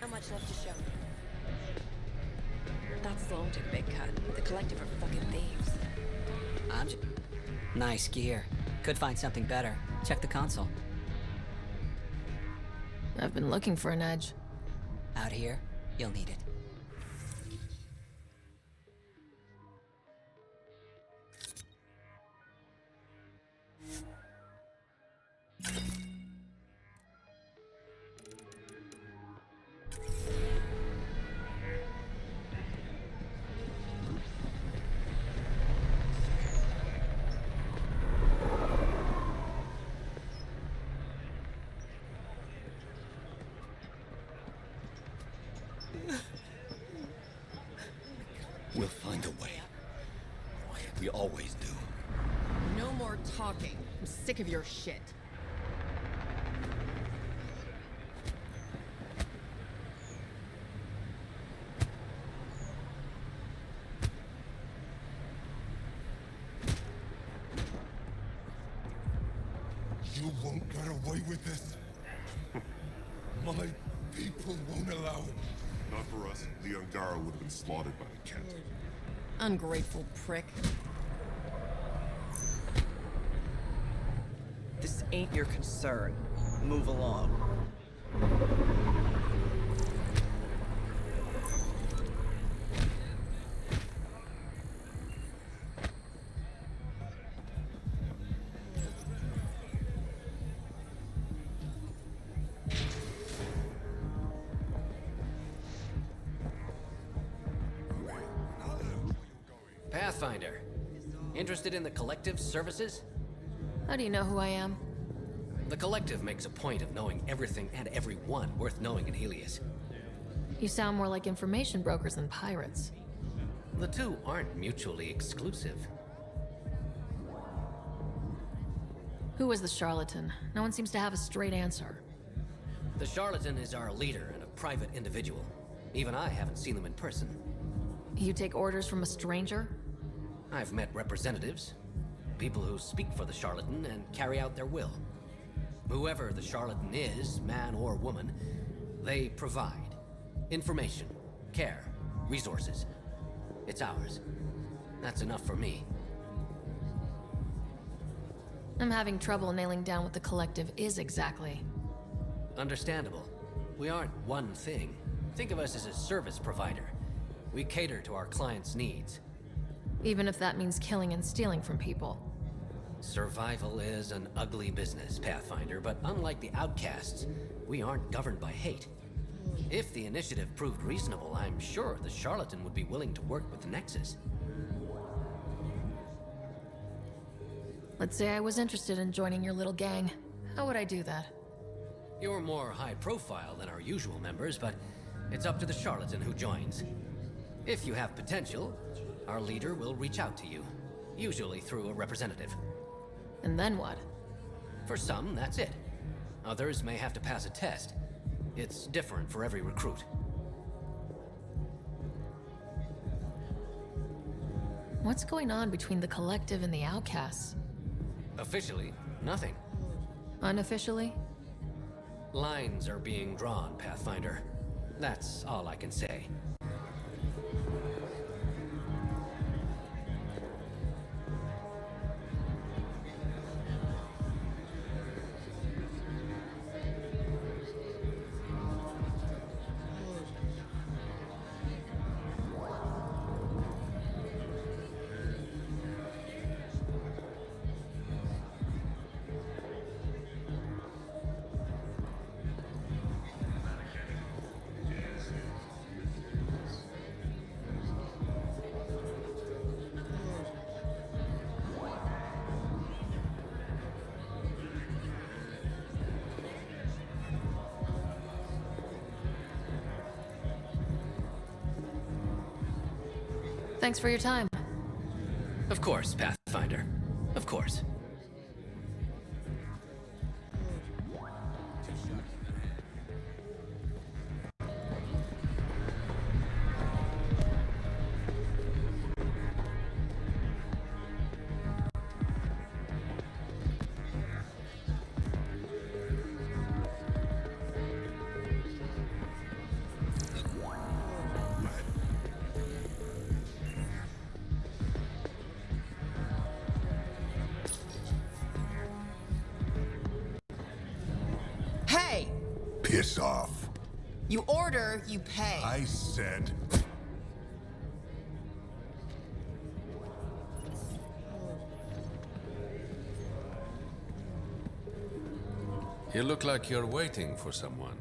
Not much left to show. That's slow to a big cut. The collective are fucking thieves. I'm just... Nice gear. Could find something better. Check the console. I've been looking for an edge. Out here, you'll need it. We'll find a way. We always do. No more talking. I'm sick of your shit. You won't get away with this. My people won't allow it. Not for us. The Angara would have been slaughtered by the Kent. Ungrateful prick. This ain't your concern. Move along. Pathfinder. Interested in the Collective's services? How do you know who I am? The Collective makes a point of knowing everything and everyone worth knowing in Helios. You sound more like information brokers than pirates. The two aren't mutually exclusive. Who is the charlatan? No one seems to have a straight answer. The charlatan is our leader and a private individual. Even I haven't seen them in person. You take orders from a stranger? I've met representatives, people who speak for the charlatan and carry out their will. Whoever the charlatan is, man or woman, they provide information, care, resources. It's ours. That's enough for me. I'm having trouble nailing down what the Collective is exactly. Understandable. We aren't one thing. Think of us as a service provider. We cater to our clients' needs. Even if that means killing and stealing from people. Survival is an ugly business, Pathfinder, but unlike the outcasts, we aren't governed by hate. If the initiative proved reasonable, I'm sure the charlatan would be willing to work with the Nexus. Let's say I was interested in joining your little gang. How would I do that? You're more high profile than our usual members, but it's up to the charlatan who joins. If you have potential, our leader will reach out to you, usually through a representative. And then what? For some, that's it. Others may have to pass a test. It's different for every recruit. What's going on between the Collective and the outcasts? Officially, nothing. Unofficially? Lines are being drawn, Pathfinder. That's all I can say. Thanks for your time. Of course, Pathfinder. Of course. Hey! Piss off. You order, you pay. I said... You look like you're waiting for someone.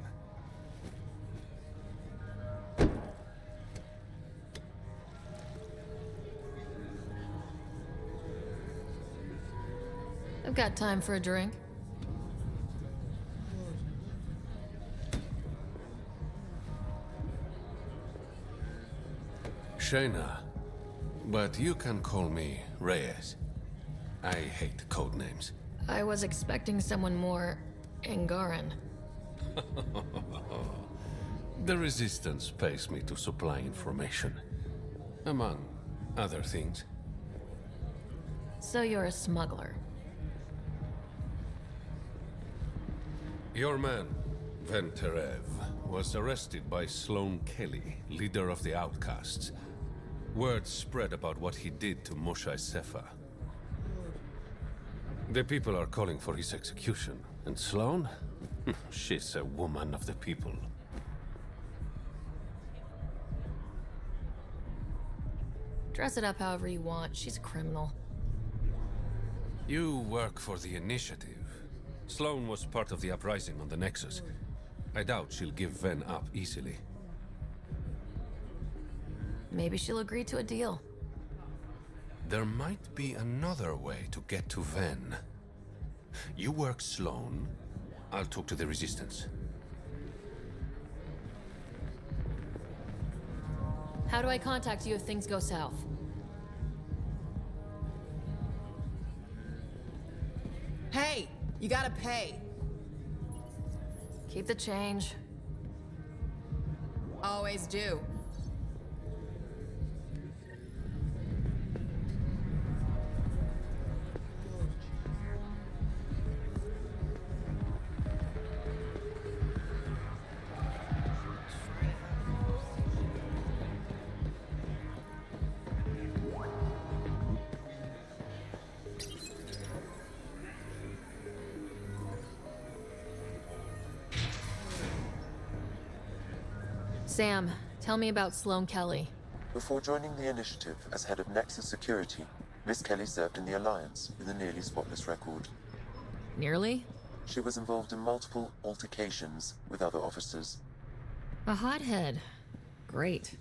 I've got time for a drink. Shayna, but you can call me Reyes. I hate code names. I was expecting someone more Angaran. The Resistance pays me to supply information, among other things. So you're a smuggler. Your man, Venterev, was arrested by Sloane Kelly, leader of the Outcasts. Word spread about what he did to Moshe Sefa. The people are calling for his execution. And Sloane? She's a woman of the people. Dress it up however you want. She's a criminal. You work for the Initiative. Sloane was part of the uprising on the Nexus. I doubt she'll give Ven up easily. Maybe she'll agree to a deal. There might be another way to get to Ven. You work Sloane, I'll talk to the Resistance. How do I contact you if things go south? Hey! You gotta pay. Keep the change. Always do. Sam, tell me about Sloane Kelly. Before joining the initiative as head of Nexus Security, Miss Kelly served in the Alliance with a nearly spotless record. Nearly? She was involved in multiple altercations with other officers. A hothead. Great.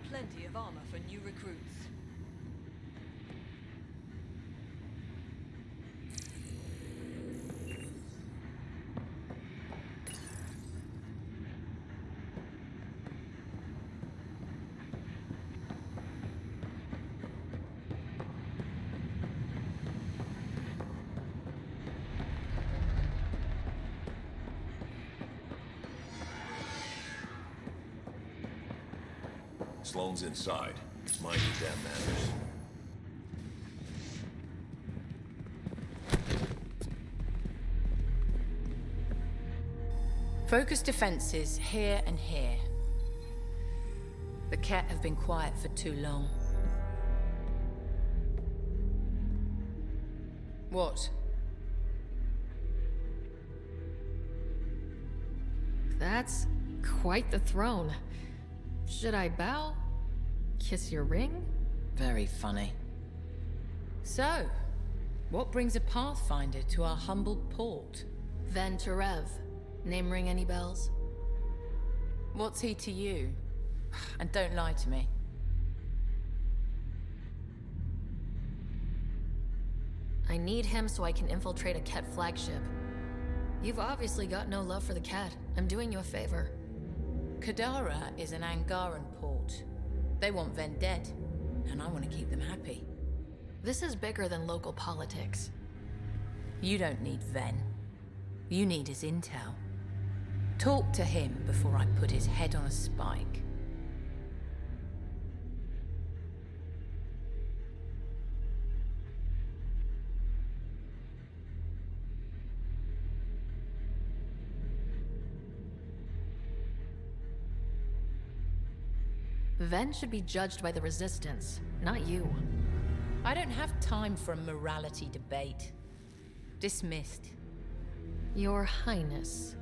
Plenty of armor for new recruits. Sloane's inside. Mind your damn manners. Focus defenses here and here. The Ket have been quiet for too long. What? That's quite the throne. Should I bow? Kiss your ring? Very funny. So, what brings a Pathfinder to our humble port? Ven Terev. Name ring any bells? What's he to you? And don't lie to me. I need him so I can infiltrate a Ket flagship. You've obviously got no love for the Ket. I'm doing you a favor. Kadara is an Angaran port. They want Ven dead, and I want to keep them happy. This is bigger than local politics. You don't need Ven. You need his intel. Talk to him before I put his head on a spike. Ven should be judged by the Resistance, not you. I don't have time for a morality debate. Dismissed. Your Highness.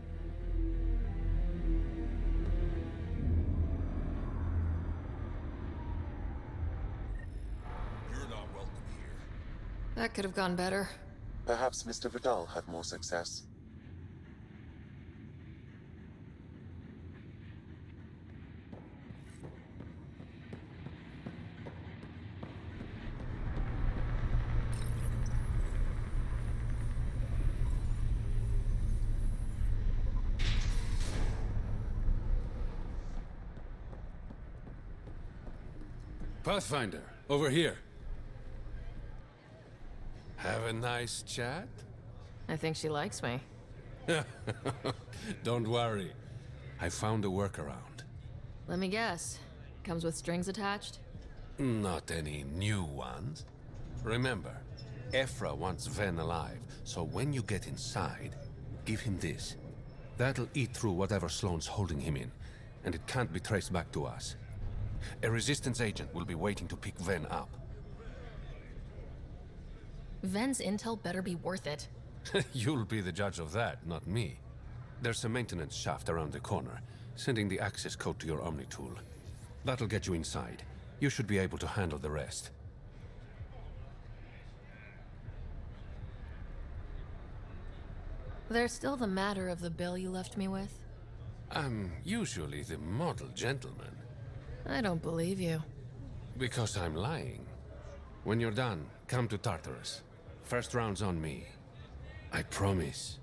You're not welcome here. That could have gone better. Perhaps Mr. Vidal had more success. Pathfinder, over here. Have a nice chat? I think she likes me. Don't worry. I found a workaround. Let me guess. Comes with strings attached? Not any new ones. Remember, Ephra wants Ven alive, so when you get inside, give him this. That'll eat through whatever Sloane's holding him in, and it can't be traced back to us. A Resistance agent will be waiting to pick Ven up. Ven's intel better be worth it. You'll be the judge of that, not me. There's a maintenance shaft around the corner, sending the access code to your Omni tool. That'll get you inside. You should be able to handle the rest. There's still the matter of the bill you left me with. I'm usually the model gentleman. I don't believe you. Because I'm lying. When you're done, come to Tartarus. First round's on me. I promise.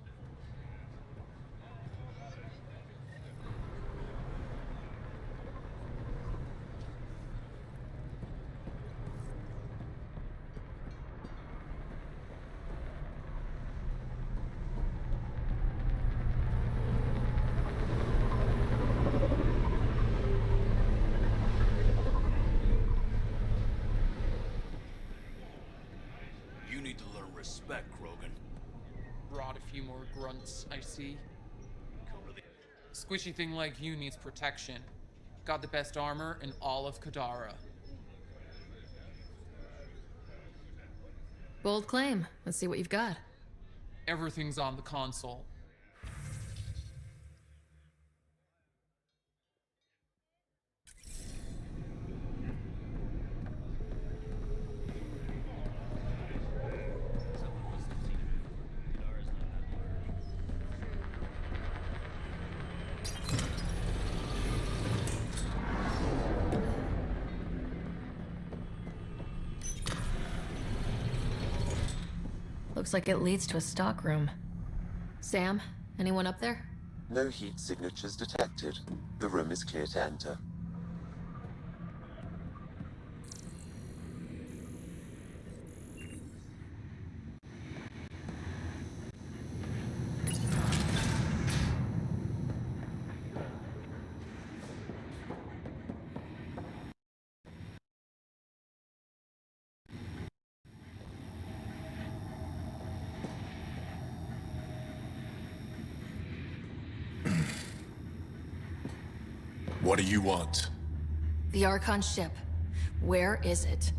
You need to learn respect, Krogan. Brought a few more grunts, I see. Squishy thing like you needs protection. Got the best armor in all of Kadara. Bold claim. Let's see what you've got. Everything's on the console. Looks like it leads to a stockroom. Sam, anyone up there? No heat signatures detected. The room is clear to enter. What do you want? The Archon ship. Where is it?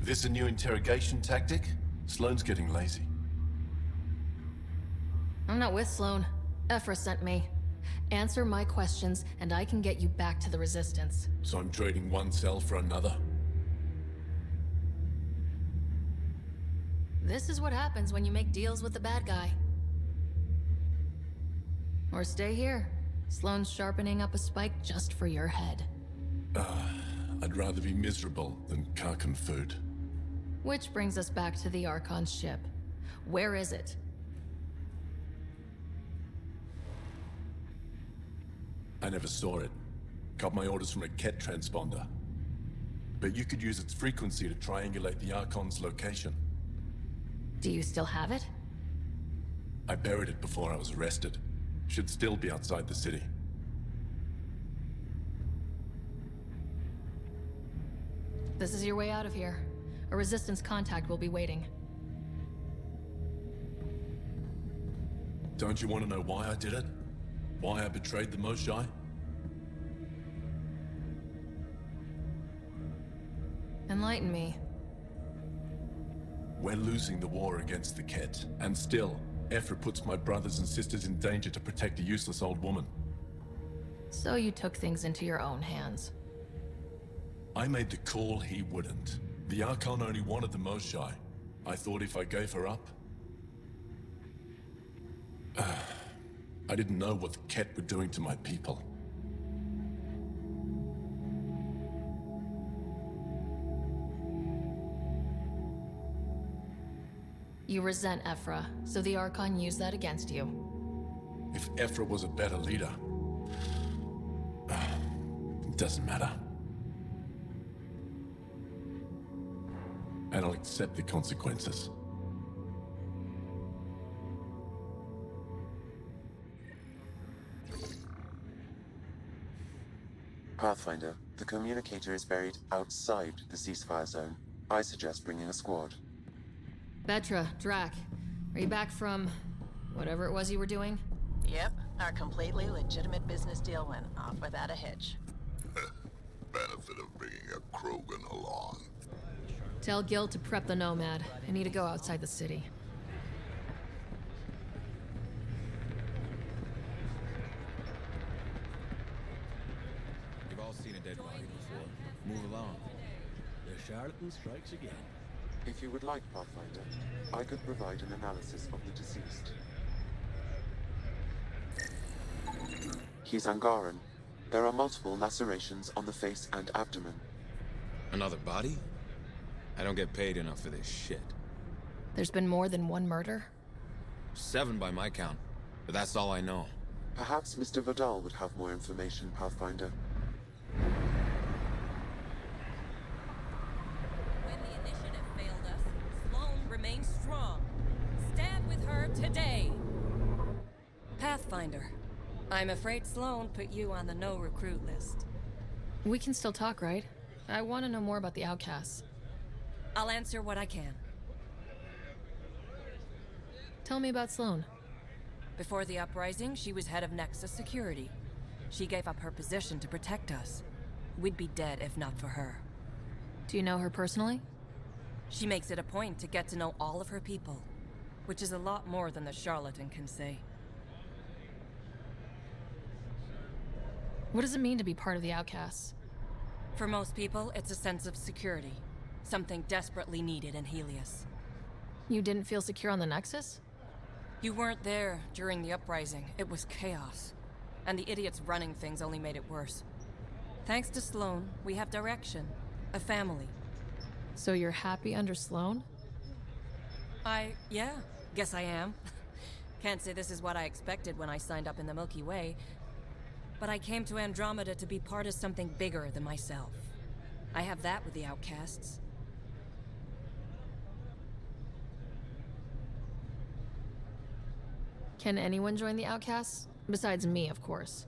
This a new interrogation tactic? Sloane's getting lazy. I'm not with Sloane. Ephra sent me. Answer my questions, and I can get you back to the Resistance. So I'm trading one cell for another? This is what happens when you make deals with the bad guy. Or stay here. Sloane's sharpening up a spike just for your head. I'd rather be miserable than Karkan food. Which brings us back to the Archon ship. Where is it? I never saw it. Got my orders from a Ket transponder. But you could use its frequency to triangulate the Archon's location. Do you still have it? I buried it before I was arrested. Should still be outside the city. This is your way out of here. A Resistance contact will be waiting. Don't you want to know why I did it? Why I betrayed the Moshae? Enlighten me. We're losing the war against the Ket, and still, Ephra puts my brothers and sisters in danger to protect a useless old woman. So you took things into your own hands. I made the call he wouldn't. The Archon only wanted the Moshae. I thought if I gave her up... I didn't know what the Ket were doing to my people. You resent Ephra, so the Archon used that against you. If Ephra was a better leader... it doesn't matter. And I'll accept the consequences. Pathfinder, the communicator is buried outside the ceasefire zone. I suggest bringing a squad. Betra, Drac, are you back from whatever it was you were doing? Yep, our completely legitimate business deal went off without a hitch. Benefit of bringing a Krogan along. Tell Gil to prep the Nomad. I need to go outside the city. You've all seen a dead body before. Move along. The charlatan strikes again. If you would like, Pathfinder, I could provide an analysis of the deceased. He's Angaran. There are multiple lacerations on the face and abdomen. Another body? I don't get paid enough for this shit. There's been more than one murder? 7 by my count, but that's all I know. Perhaps Mr. Vidal would have more information, Pathfinder. When the initiative failed us, Sloane remains strong. Stand with her today. Pathfinder, I'm afraid Sloane put you on the no-recruit list. We can still talk, right? I want to know more about the outcasts. I'll answer what I can. Tell me about Sloane. Before the uprising, she was head of Nexus Security. She gave up her position to protect us. We'd be dead if not for her. Do you know her personally? She makes it a point to get to know all of her people, which is a lot more than the charlatan can say. What does it mean to be part of the outcasts? For most people, it's a sense of security. Something desperately needed in Helios. You didn't feel secure on the Nexus? You weren't there during the uprising. It was chaos. And the idiots running things only made it worse. Thanks to Sloane, we have direction. A family. So you're happy under Sloane? Yeah, guess I am. Can't say this is what I expected when I signed up in the Milky Way. But I came to Andromeda to be part of something bigger than myself. I have that with the outcasts. Can anyone join the outcasts? Besides me, of course.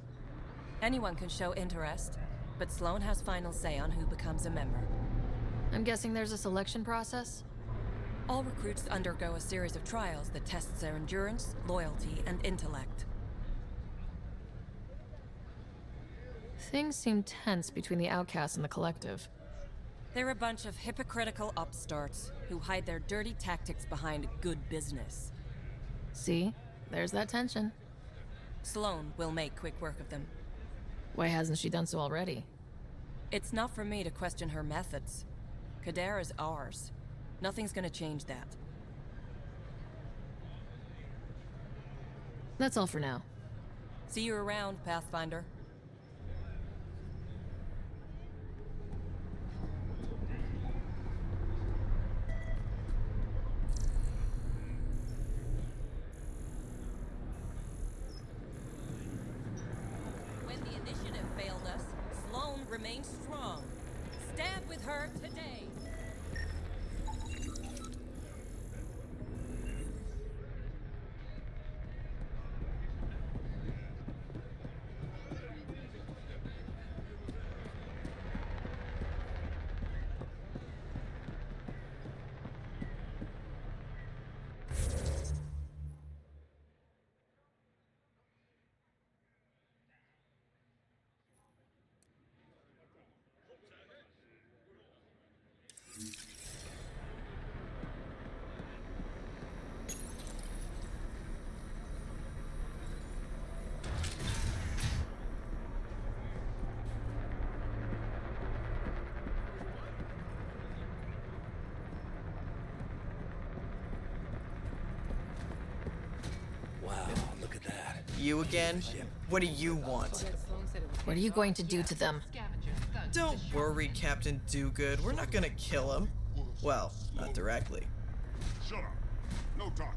Anyone can show interest, but Sloane has final say on who becomes a member. I'm guessing there's a selection process? All recruits undergo a series of trials that tests their endurance, loyalty, and intellect. Things seem tense between the outcasts and the collective. They're a bunch of hypocritical upstarts who hide their dirty tactics behind good business. See? There's that tension. Sloane will make quick work of them. Why hasn't she done so already? It's not for me to question her methods. Kader is ours. Nothing's gonna change that. That's all for now. See you around, Pathfinder. When the initiative failed us, Sloane remained strong. Stand with her today. Wow, look at that. You again? What do you want? What are you going to do to them? Don't worry, Captain Do-Good. We're not gonna kill him. Well, not directly. Shut up. No talking.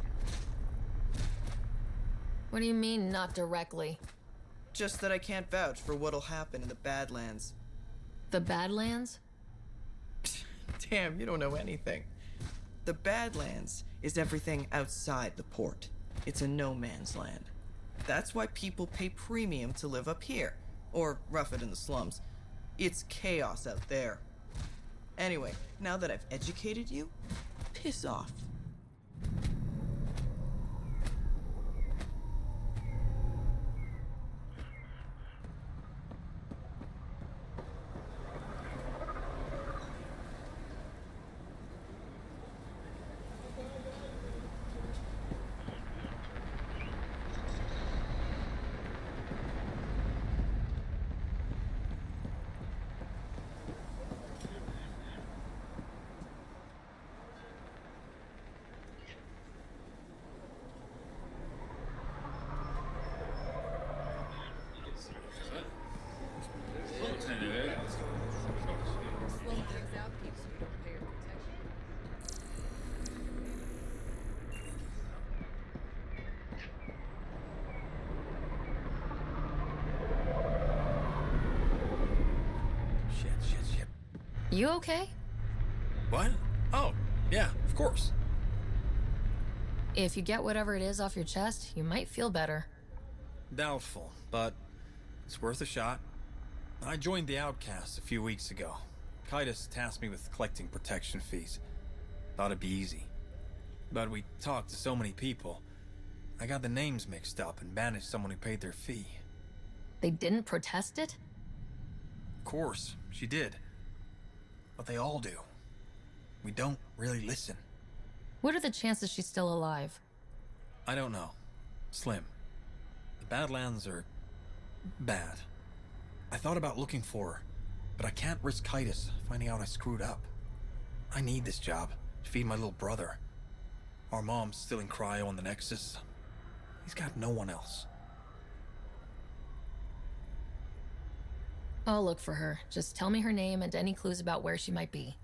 What do you mean, not directly? Just that I can't vouch for what'll happen in the Badlands. The Badlands? Damn, you don't know anything. The Badlands is everything outside the port. It's a no man's land. That's why people pay premium to live up here, or rough it in the slums. It's chaos out there. Anyway, now that I've educated you, piss off. Shit. You okay? What? Oh, yeah, of course. If you get whatever it is off your chest, you might feel better. Doubtful, but it's worth a shot. I joined the Outcasts a few weeks ago. Kitus tasked me with collecting protection fees. Thought it'd be easy. But we talked to so many people. I got the names mixed up and banished someone who paid their fee. They didn't protest it? Of course, she did. But they all do. We don't really listen. What are the chances she's still alive? I don't know. Slim. The Badlands are bad. I thought about looking for her, but I can't risk Kitus finding out I screwed up. I need this job to feed my little brother. Our mom's still in cryo on the Nexus. He's got no one else. I'll look for her. Just tell me her name and any clues about where she might be.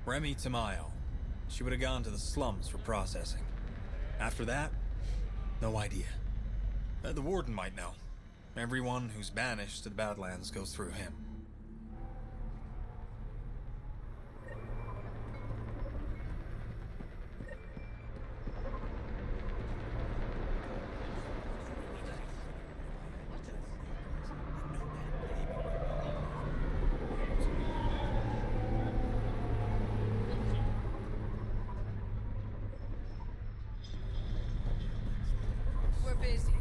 Remy Tamayo. She would have gone to the slums for processing. After that, no idea. The warden might know. Everyone who's banished to the Badlands goes through him. We're busy.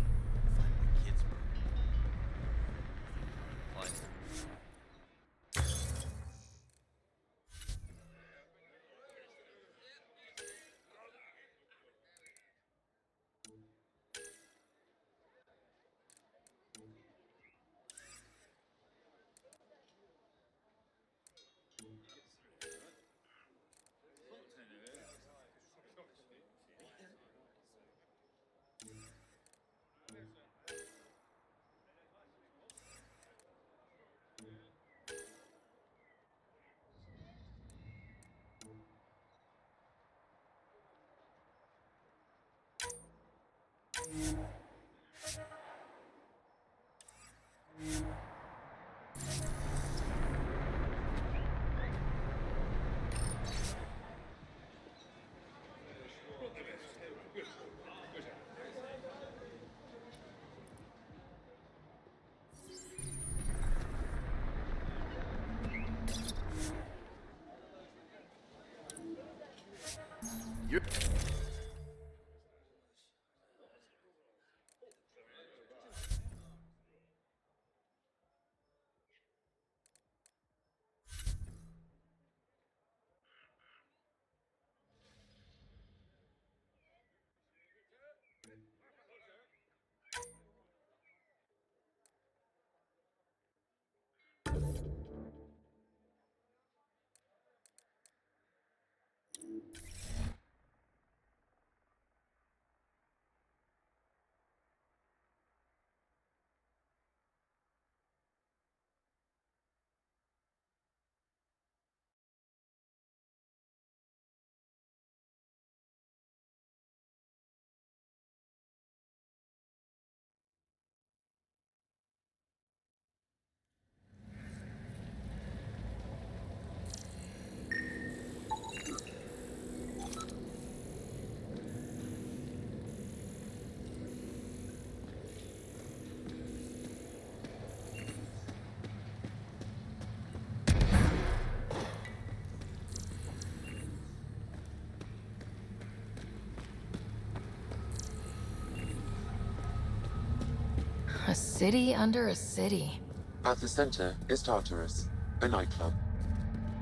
A city under a city. At the center is Tartarus, a nightclub.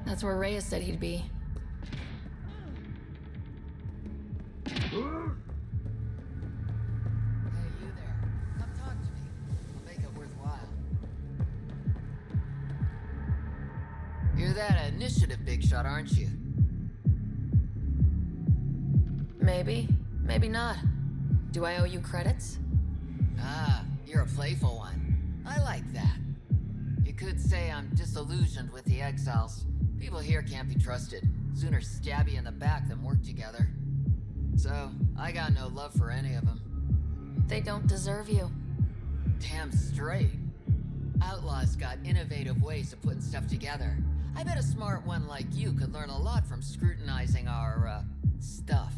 That's where Reyes said he'd be. Hey, you there. Come talk to me. I'll make it worthwhile. You're that initiative big shot, aren't you? Maybe, maybe not. Do I owe you credits? Ah, you're a playful one. I like that. You could say I'm disillusioned with the exiles. People here can't be trusted. Sooner stab you in the back than work together. So, I got no love for any of them. They don't deserve you. Damn straight. Outlaws got innovative ways of putting stuff together. I bet a smart one like you could learn a lot from scrutinizing our, stuff.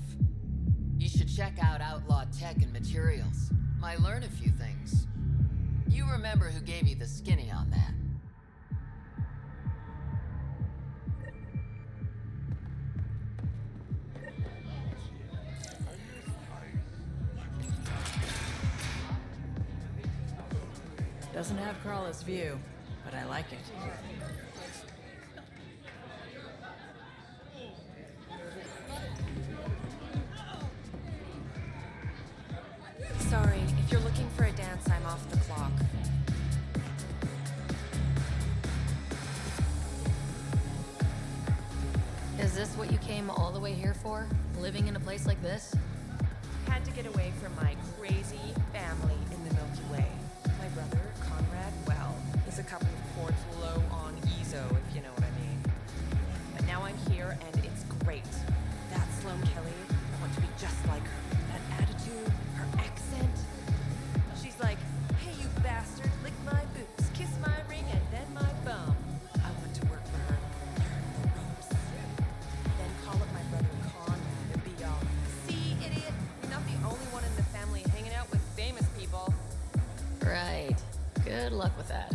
You should check out Outlaw Tech and Materials. Might learn a few things. You remember who gave you the skinny on that. Doesn't have Crawler's view, but I like it. Sorry, if you're looking for a dance, I'm off the clock. Is this what you came all the way here for? Living in a place like this? Had to get away from my crazy family in the Milky Way. My brother, Conrad, well, he's a couple of ports low on Ezo, if you know what I mean. But now I'm here, and it's great. That Sloane Kelly, I want to be just like her. That attitude, her accent. She's like, hey, you bastard, lick my boots, kiss my ring, and then my bum. I want to work for her, learn the ropes. Then call up my brother Conrad and be all, see, idiot, you're not the only one in the family hanging out with famous people. Right. Good luck with that.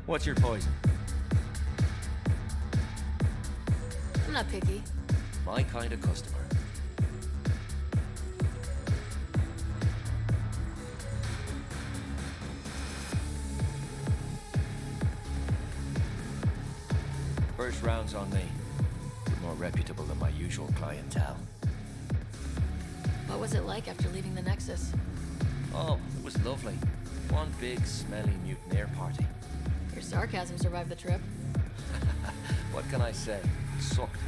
What's your poison? I'm not picky. My kind of customer. First round's on me. You're more reputable than my usual clientele. What was it like after leaving the Nexus? Oh, it was lovely. One big, smelly mutineer party. Your sarcasm survived the trip. What can I say? It sucked.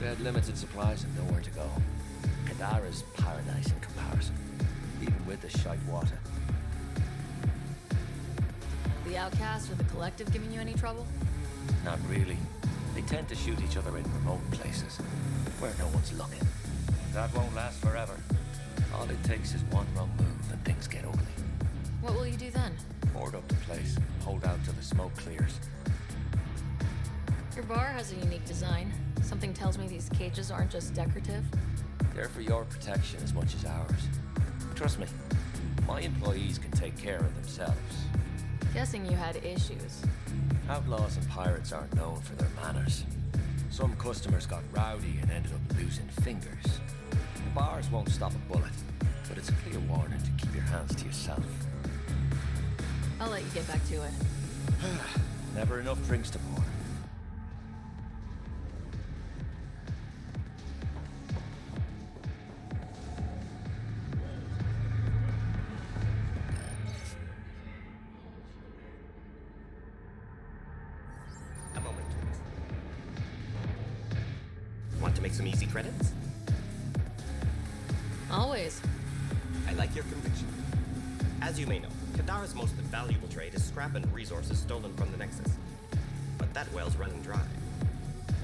We had limited supplies and nowhere to go. Kadara's paradise in comparison, even with the shite water. The Outcast or the Collective giving you any trouble? Not really. They tend to shoot each other in remote places, where no one's looking. that won't last forever. All it takes is one wrong move and things get ugly. What will you do then? Board up the place, hold out till the smoke clears. Your bar has a unique design. Something tells me these cages aren't just decorative. They're for your protection as much as ours. Trust me, my employees can take care of themselves. Guessing you had issues. Outlaws and pirates aren't known for their manners. Some customers got rowdy and ended up losing fingers. The bars won't stop a bullet, but it's a clear warning to keep your hands to yourself. I'll let you get back to it. Never enough drinks to pour. A moment. Want to make some easy credits? Always. I like your conviction. As you may know, Kadara's most valuable trade is scrap and resources stolen from the Nexus. But that well's running dry.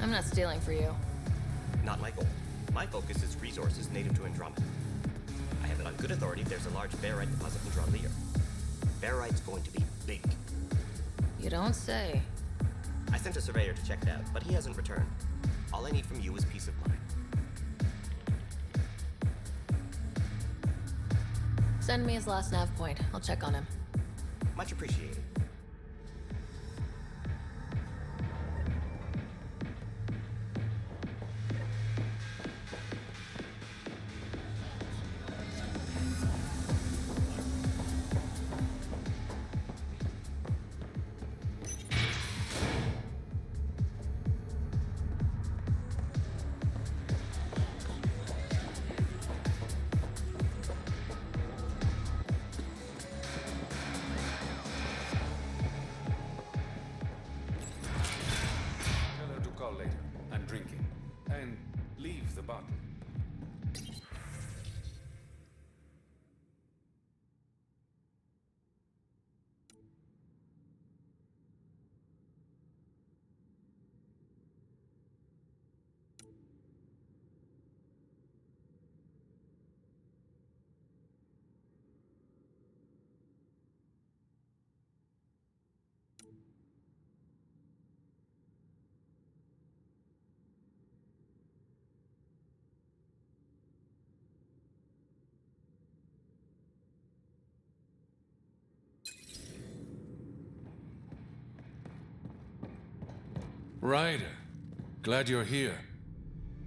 I'm not stealing for you. Not my goal. My focus is resources native to Andromeda. I have it on good authority there's a large barite deposit in Dralier. Barite's going to be big. You don't say. I sent a surveyor to check it out, but he hasn't returned. All I need from you is peace of mind. Send me his last nav point. I'll check on him. Much appreciated. Tell her to call later. I'm drinking. And leave the bottle. Ryder, glad you're here.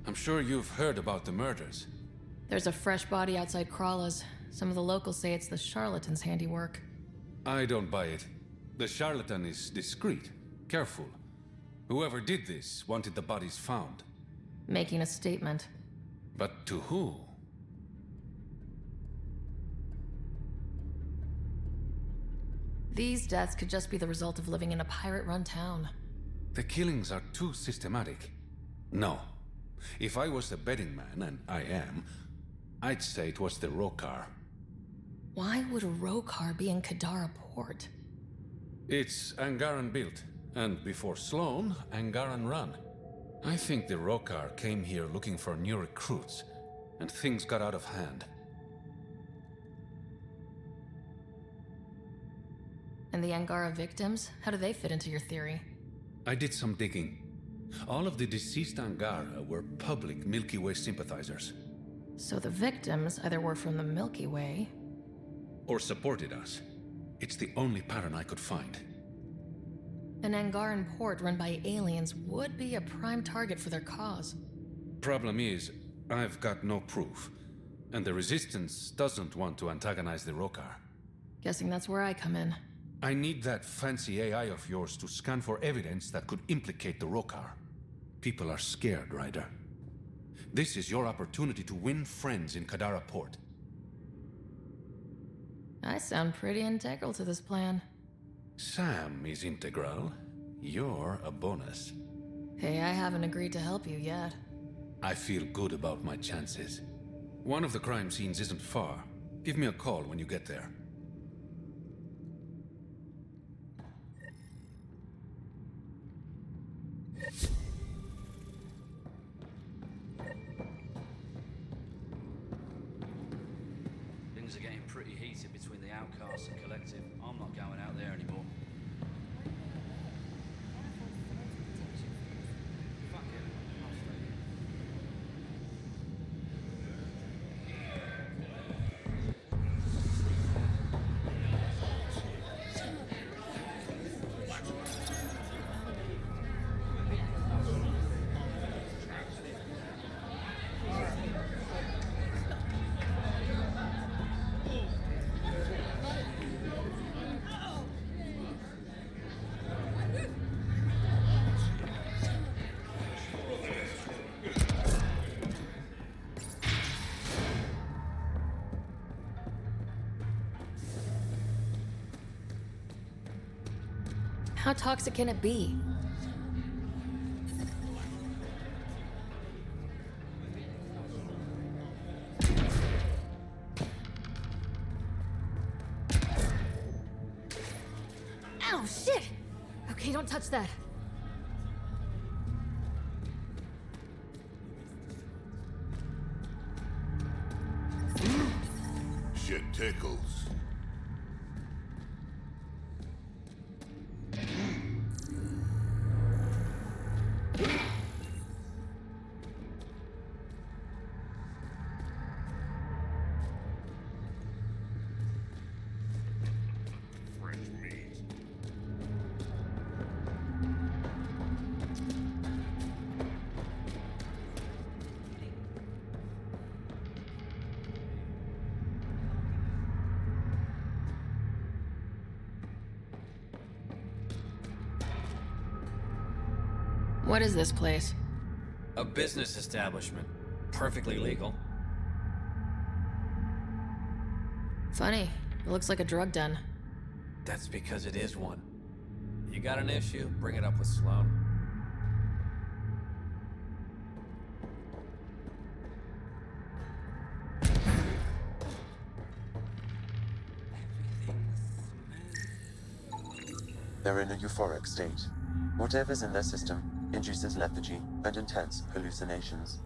I'm sure you've heard about the murders. There's a fresh body outside Crawla's. Some of the locals say it's the charlatan's handiwork. I don't buy it. The charlatan is discreet, careful. Whoever did this wanted the bodies found. Making a statement. But to who? These deaths could just be the result of living in a pirate-run town. The killings are too systematic. No. If I was the betting man, and I am, I'd say it was the Rokar. Why would a Rokar be in Kadara port? It's Angaran built, and before Sloan, Angaran run. I think the Rokar came here looking for new recruits, and things got out of hand. And the Angara victims? How do they fit into your theory? I did some digging. All of the deceased Angara were public Milky Way sympathizers. So the victims either were from the Milky Way... or supported us. It's the only pattern I could find. An Angaran port run by aliens would be a prime target for their cause. Problem is, I've got no proof. And the Resistance doesn't want to antagonize the Rokar. Guessing that's where I come in. I need that fancy AI of yours to scan for evidence that could implicate the Rokar. People are scared, Ryder. This is your opportunity to win friends in Kadara Port. I sound pretty integral to this plan. Sam is integral. You're a bonus. Hey, I haven't agreed to help you yet. I feel good about my chances. One of the crime scenes isn't far. Give me a call when you get there. pretty heated between the outcasts and collective. I'm not going out there anymore. Fuck it. I'll stay here. How toxic can it be? Ow, shit! Okay, don't touch that. Shit tickles. Fresh meat. What is this place? A business establishment. Perfectly legal. Funny. It looks like a drug den. That's because it is one. You got an issue, bring it up with Sloan. They're in a euphoric state. Whatever's in their system induces lethargy and intense hallucinations.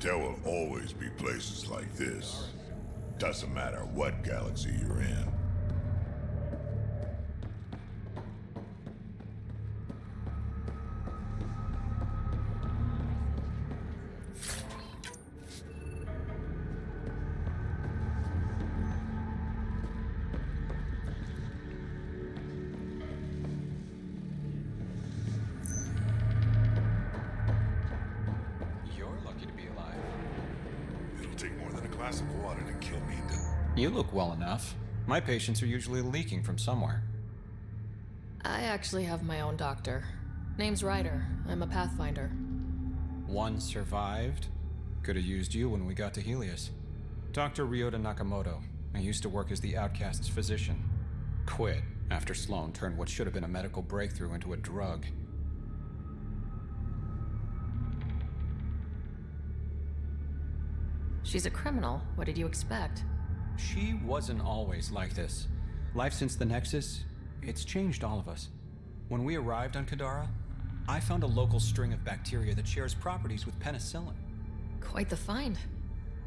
There will always be places like this. Doesn't matter what galaxy you're in. Of water to kill me. You look well enough. My patients are usually leaking from somewhere. I actually have my own doctor. Name's Ryder. I'm a Pathfinder. One survived. Could have used you when we got to Helios. Dr. Ryota Nakamoto. I used to work as the Outcast's physician. Quit after Sloan turned what should have been a medical breakthrough into a drug. She's a criminal. What did you expect? She wasn't always like this. Life since the Nexus, it's changed all of us. When we arrived on Kadara, I found a local string of bacteria that shares properties with penicillin. Quite the find.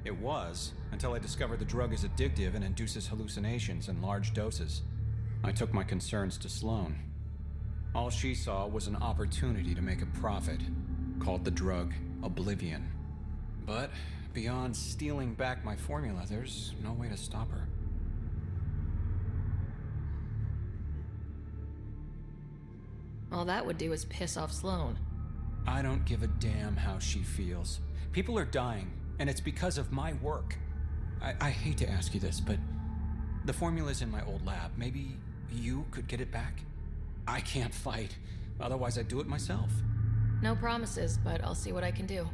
It was, until I discovered the drug is addictive and induces hallucinations in large doses. I took my concerns to Sloan. All she saw was an opportunity to make a profit, called the drug Oblivion. But beyond stealing back my formula, there's no way to stop her. All that would do is piss off Sloan. I don't give a damn how she feels. People are dying, and it's because of my work. I hate to ask you this, but The formula's in my old lab. Maybe you could get it back? I can't fight. Otherwise, I'd do it myself. No promises, but I'll see what I can do.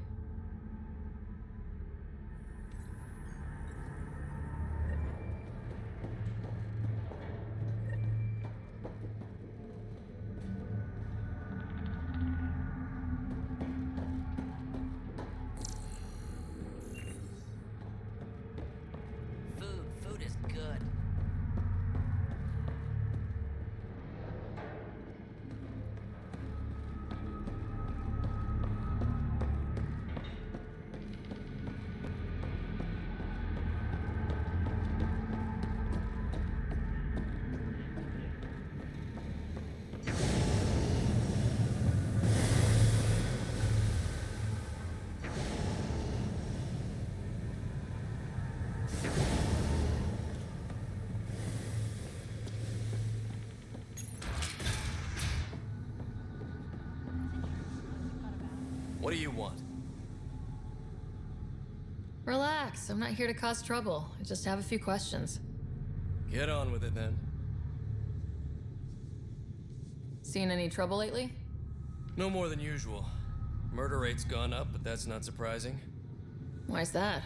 Food is good. What do you want? Relax, I'm not here to cause trouble. I just have a few questions. Get on with it then. Seen any trouble lately? No more than usual. Murder rate's gone up, but that's not surprising. Why's that?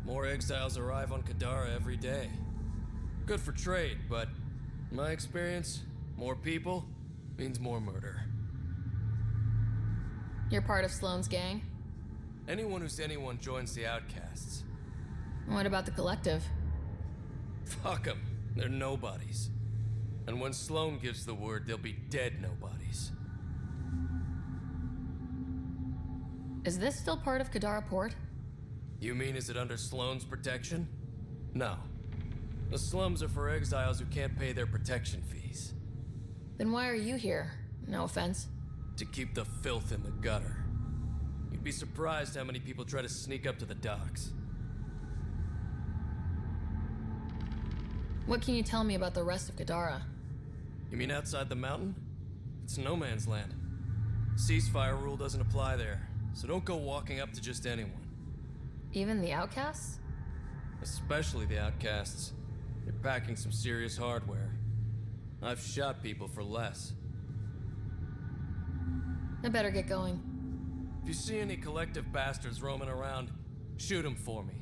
More exiles arrive on Kadara every day. Good for trade, but in my experience, more people means more murder. You're part of Sloane's gang? Anyone who's anyone joins the outcasts. What about the collective? Fuck them. They're nobodies. And when Sloane gives the word, they'll be dead nobodies. Is this still part of Kadara Port? You mean is it under Sloane's protection? No. The slums are for exiles who can't pay their protection fees. Then why are you here? No offense. To keep the filth in the gutter. You'd be surprised how many people try to sneak up to the docks. What can you tell me about the rest of Kadara? You mean outside the mountain? It's no man's land. Ceasefire rule doesn't apply there, so don't go walking up to just anyone. Even the outcasts? Especially the outcasts. They're packing some serious hardware. I've shot people for less. I better get going. If you see any collective bastards roaming around, shoot them for me.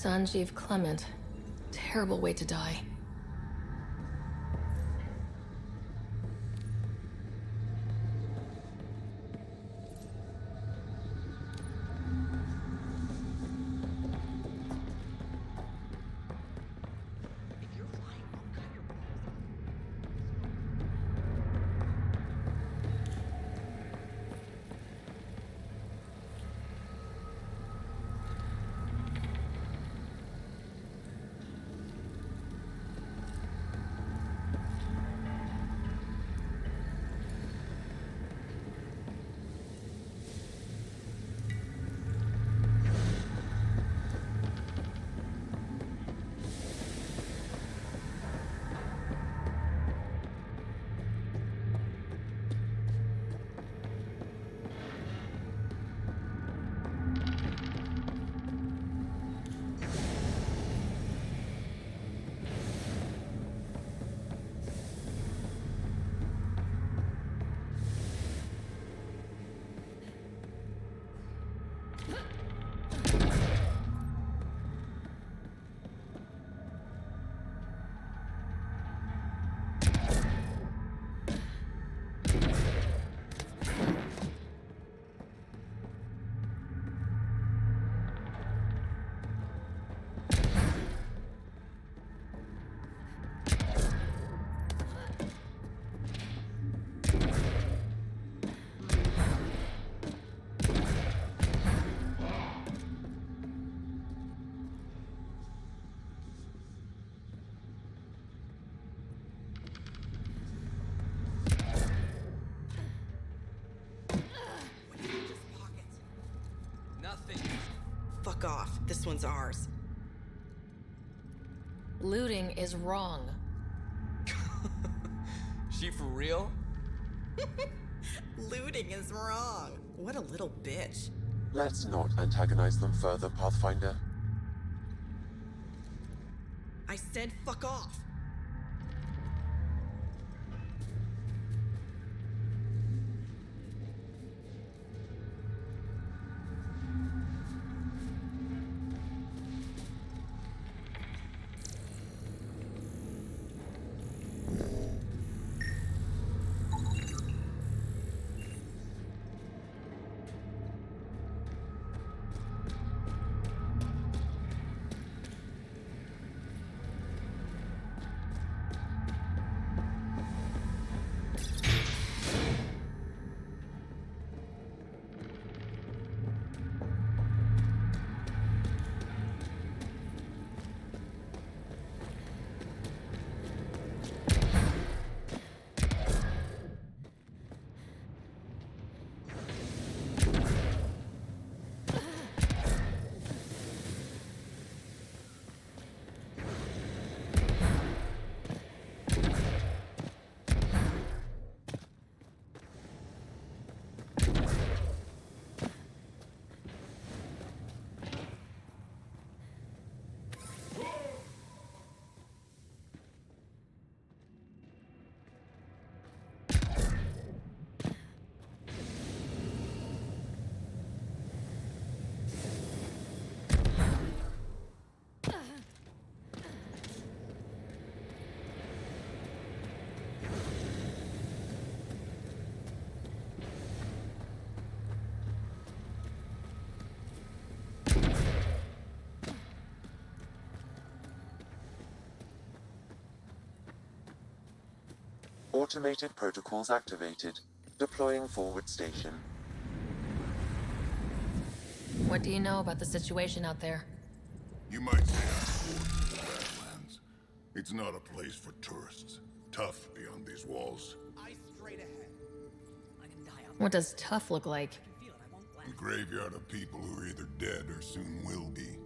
Sanjeev Clement. Terrible way to die. Fuck off. This one's ours. Looting is wrong. She for real? Looting is wrong. What a little bitch. Let's not antagonize them further, Pathfinder. I said fuck off. Automated protocols activated. Deploying forward station. What do you know about the situation out there? You might say I'm bored with the Badlands. It's not a place for tourists. Tough beyond these walls. What does tough look like? A graveyard of people who are either dead or soon will be.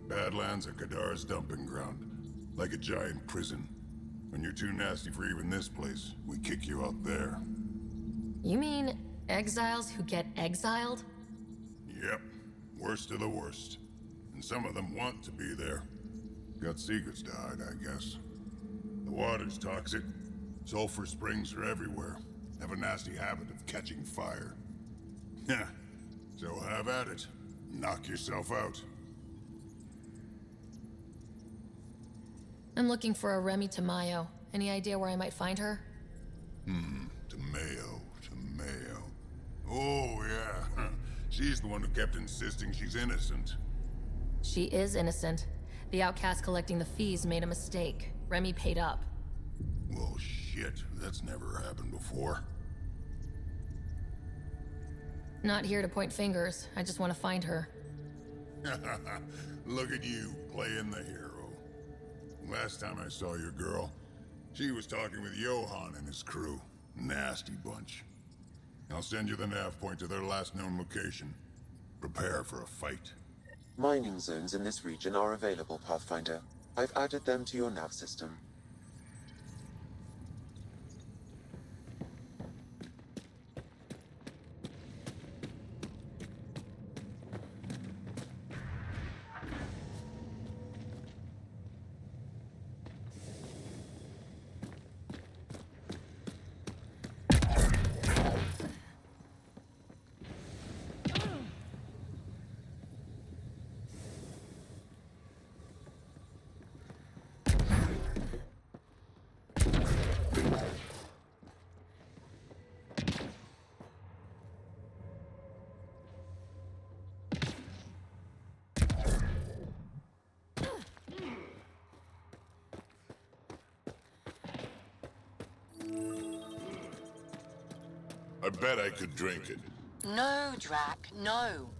Badlands are Kadar's dumping ground. Like a giant prison. When you're too nasty for even this place, we kick you out there. You mean exiles who get exiled? Yep. Worst of the worst. And some of them want to be there. Got secrets to hide, I guess. The water's toxic. Sulfur springs are everywhere. Have a nasty habit of catching fire. Yeah. So have at it. Knock yourself out. I'm looking for a Remy Tamayo. Any idea where I might find her? Tamayo. Oh, yeah. She's the one who kept insisting she's innocent. She is innocent. The outcast collecting the fees made a mistake. Remy paid up. Well, shit. That's never happened before. Not here to point fingers. I just want to find her. Look at you, playing the hero. Last time I saw your girl, she was talking with Johan and his crew. Nasty bunch. I'll send you the nav point to their last known location. Prepare for a fight. Mining zones in this region are available, Pathfinder. I've added them to your nav system. I bet I could drink it. No, Drac, no.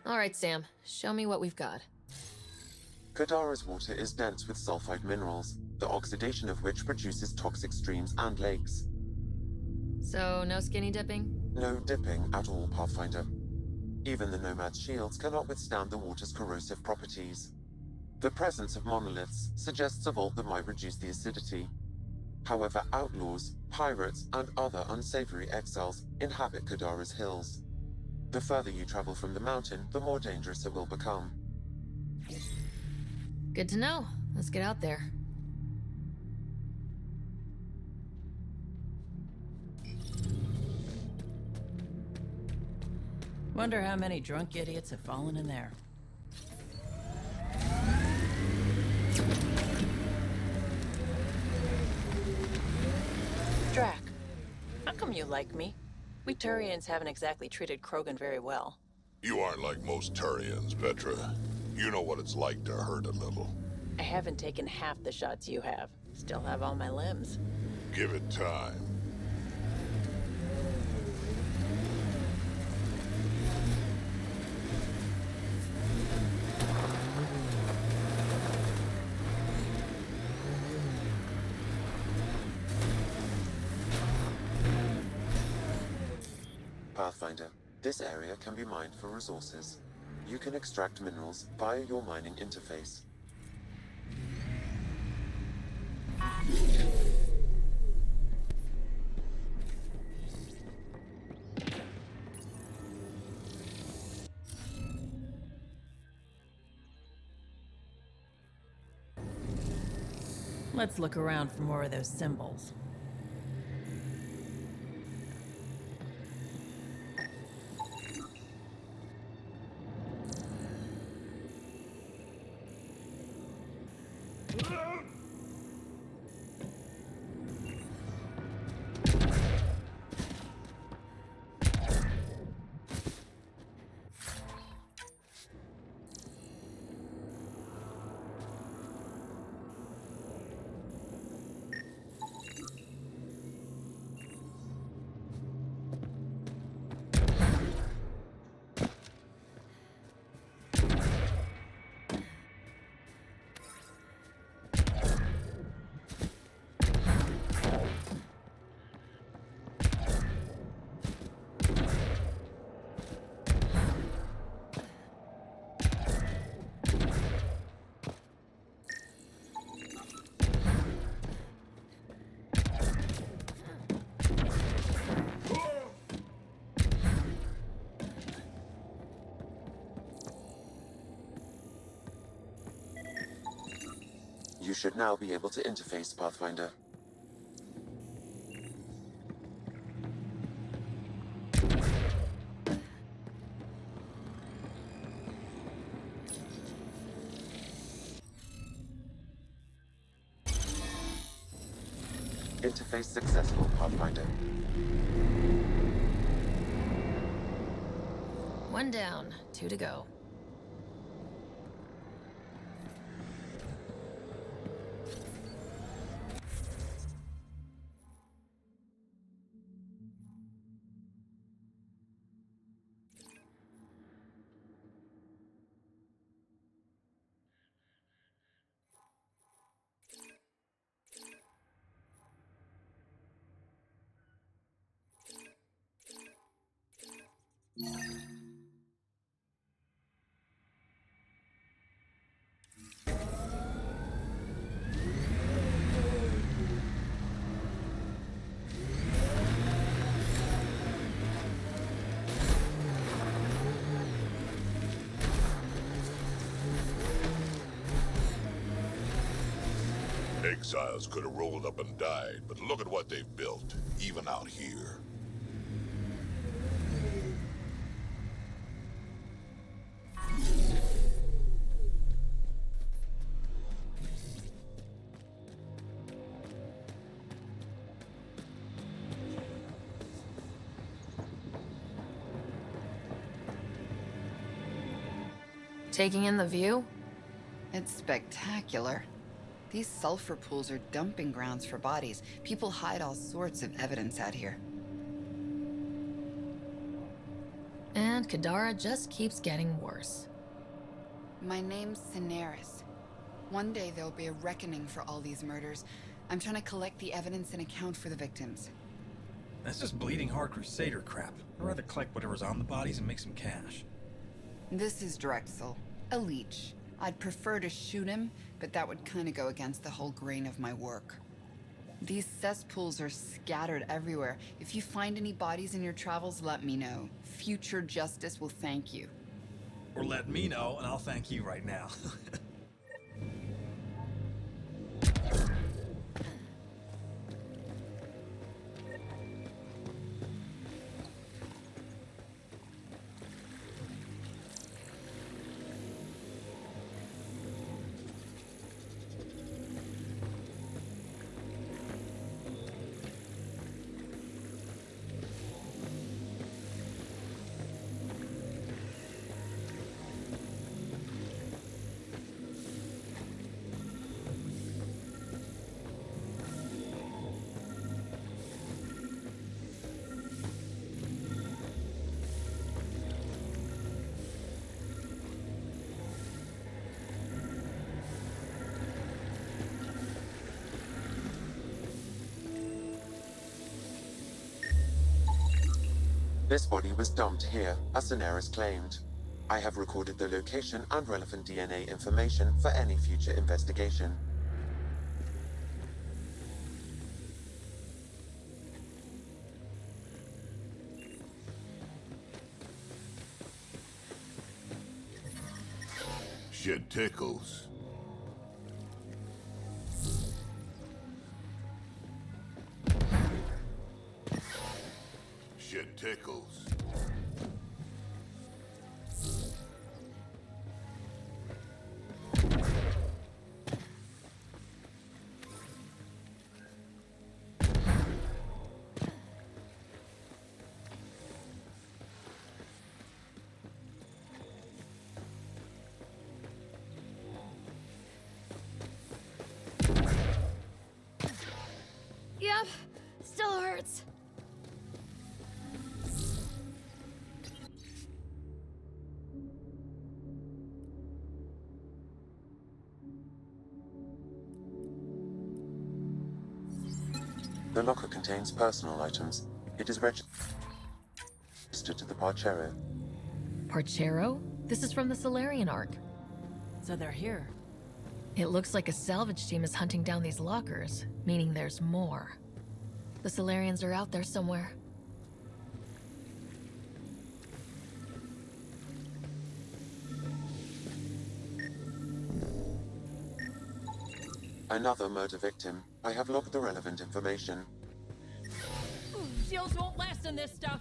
All right, Sam. Show me what we've got. Kadara's water is dense with sulfide minerals, the oxidation of which produces toxic streams and lakes. So, no skinny dipping? No dipping at all, Pathfinder. Even the Nomad's shields cannot withstand the water's corrosive properties. The presence of monoliths suggests a vault that might reduce the acidity. However, outlaws, pirates, and other unsavory exiles inhabit Kadara's hills. The further you travel from the mountain, the more dangerous it will become. Good to know. Let's get out there. Wonder how many drunk idiots have fallen in there. Drac, how come you like me? We Turians haven't exactly treated Krogan very well. You aren't like most Turians, Petra. You know what it's like to hurt a little. I haven't taken half the shots you have. Still have all my limbs. Give it time. Pathfinder, this area can be mined for resources. You can extract minerals via your mining interface. Let's look around for more of those symbols. You should now be able to interface, Pathfinder. Interface successful, Pathfinder. One down, 2 to go. Exiles could have rolled up and died, but look at what they've built, even out here. Taking in the view? It's spectacular. These sulfur pools are dumping grounds for bodies. People hide all sorts of evidence out here. And Kadara just keeps getting worse. My name's Cineris. One day there'll be a reckoning for all these murders. I'm trying to collect the evidence and account for the victims. That's just bleeding heart crusader crap. I'd rather collect whatever's on the bodies and make some cash. This is Drexel, a leech. I'd prefer to shoot him, but that would kind of go against the whole grain of my work. These cesspools are scattered everywhere. If you find any bodies in your travels, let me know. Future justice will thank you. Or let me know, and I'll thank you right now. This body was dumped here, as Cineris claimed. I have recorded the location and relevant DNA information for any future investigation. Shit tickles. Shit tickles. Yep, still hurts. The locker contains personal items. It is registered to the Parchero. Parchero? This is from the Solarian Ark. So they're here. It looks like a salvage team is hunting down these lockers, meaning there's more. The Solarians are out there somewhere. Another murder victim. I have logged the relevant information. Shields won't last in this stuff.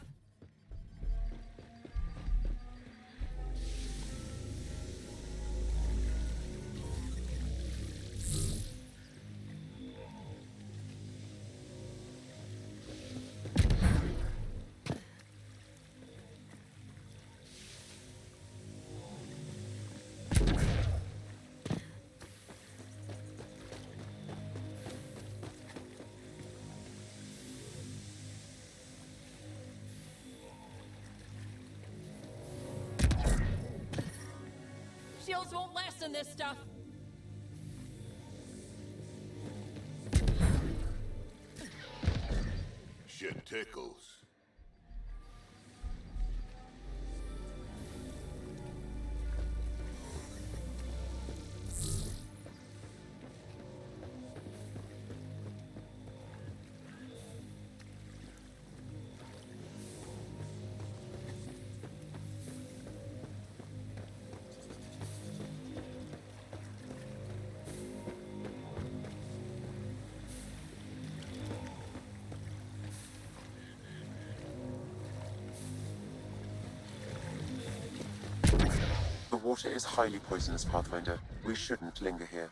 Shields won't last in this stuff. Shit tickles. The water is highly poisonous, Pathfinder. We shouldn't linger here.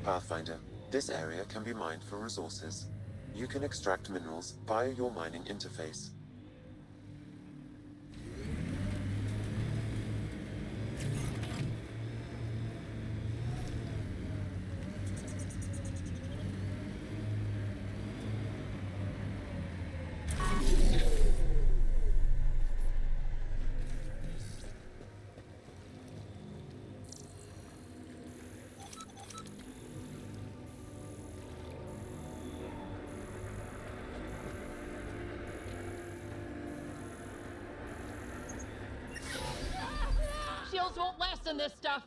Pathfinder, this area can be mined for resources. You can extract minerals via your mining interface. Shields won't last in this stuff.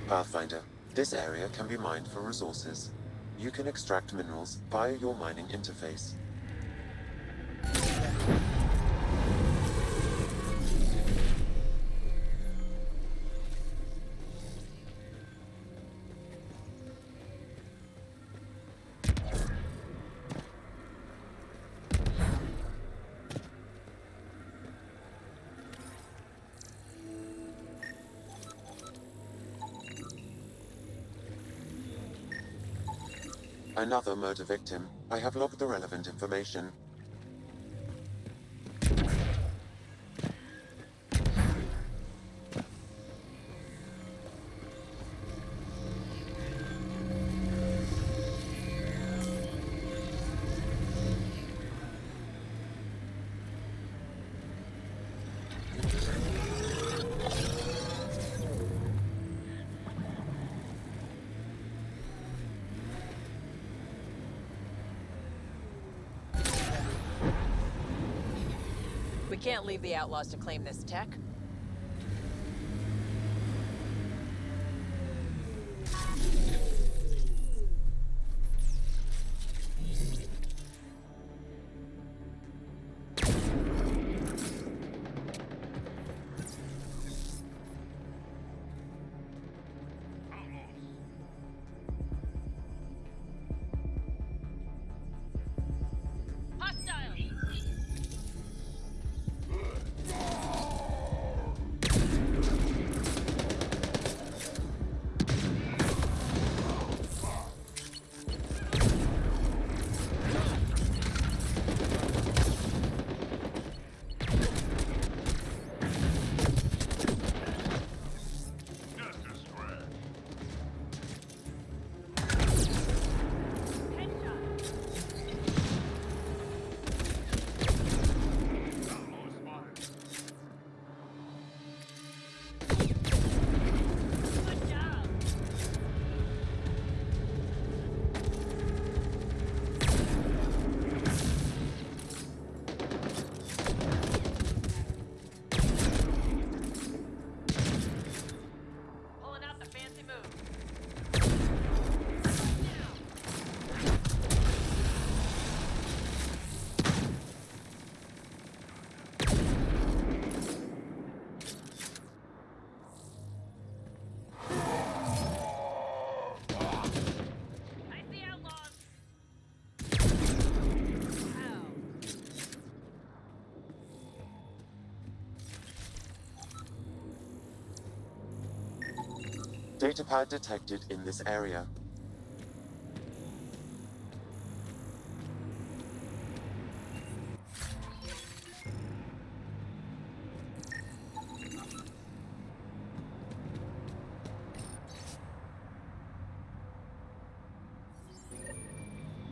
Pathfinder, this area can be mined for resources. You can extract minerals via your mining interface. Another murder victim. I have logged the relevant information. We can't leave the outlaws to claim this tech. Datapad detected in this area.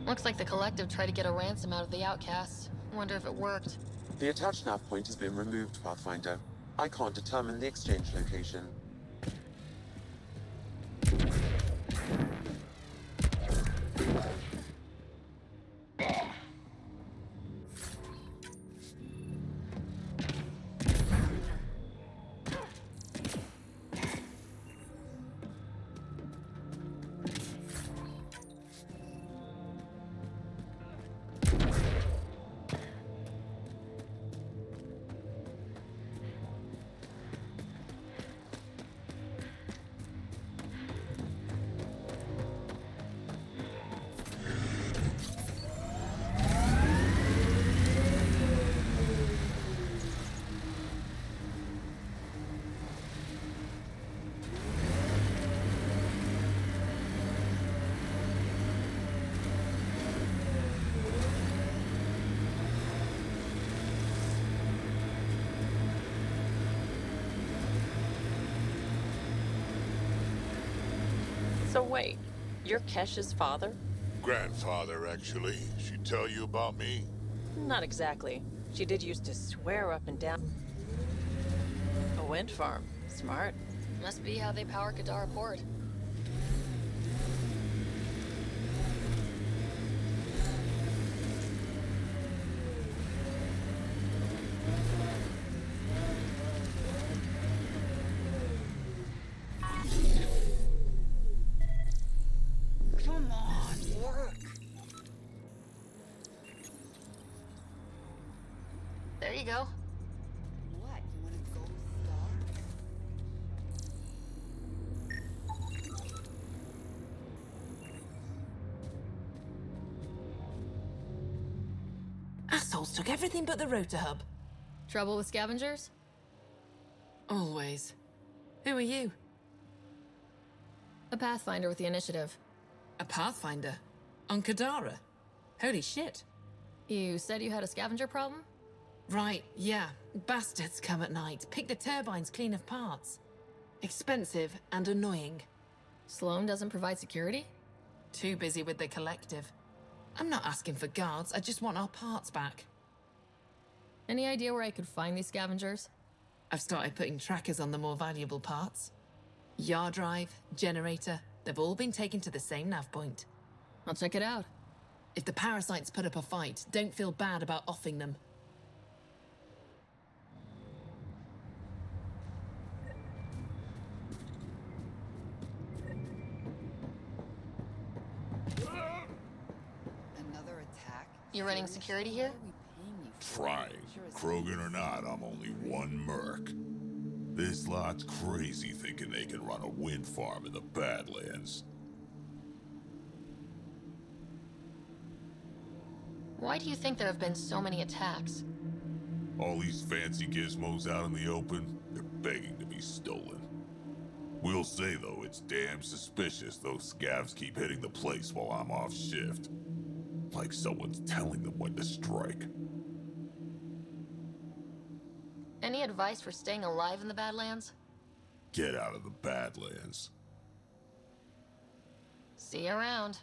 Looks like the Collective tried to get a ransom out of the outcasts. Wonder if it worked. The attached nav point has been removed, Pathfinder. I can't determine the exchange location. So wait, you're Kesh's father? Grandfather, actually. She tell you about me? Not exactly. She did used to swear up and down. A wind farm. Smart. Must be how they power Kadar Port. Come on, work. There you go. What? You want a gold star? Assholes took everything but the rotor hub. Trouble with scavengers? Always. Who are you? A Pathfinder with the initiative. A Pathfinder? On Kadara? Holy shit. You said you had a scavenger problem? Right, yeah. Bastards come at night, pick the turbines clean of parts. Expensive and annoying. Sloan doesn't provide security? Too busy with the collective. I'm not asking for guards, I just want our parts back. Any idea where I could find these scavengers? I've started putting trackers on the more valuable parts. Yard drive, generator, they've all been taken to the same nav point. I'll check it out. If the parasites put up a fight, don't feel bad about offing them. Another attack? You running security here? Trying. Krogan or not, I'm only one merc. This lot's crazy thinking they can run a wind farm in the Badlands. Why do you think there have been so many attacks? All these fancy gizmos out in the open, they're begging to be stolen. We'll say, though, it's damn suspicious those scavs keep hitting the place while I'm off shift. Like someone's telling them when to strike. Any advice for staying alive in the Badlands? Get out of the Badlands. See you around.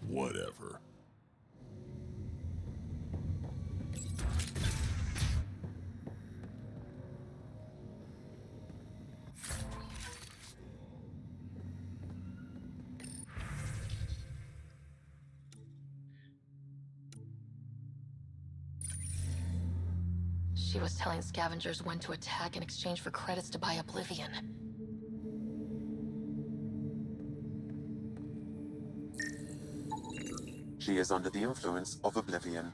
Whatever. She was telling scavengers when to attack in exchange for credits to buy Oblivion. She is under the influence of Oblivion.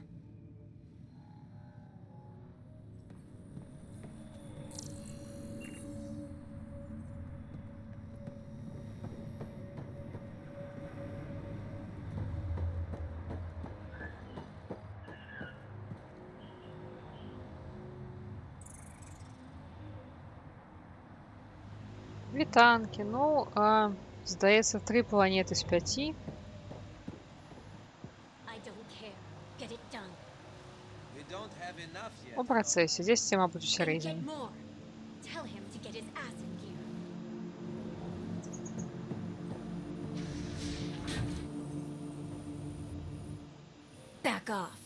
Дві танки. Ну, здається, 3 планети з 5. У процесі. Здесь все, мабуть, всередині. Back off.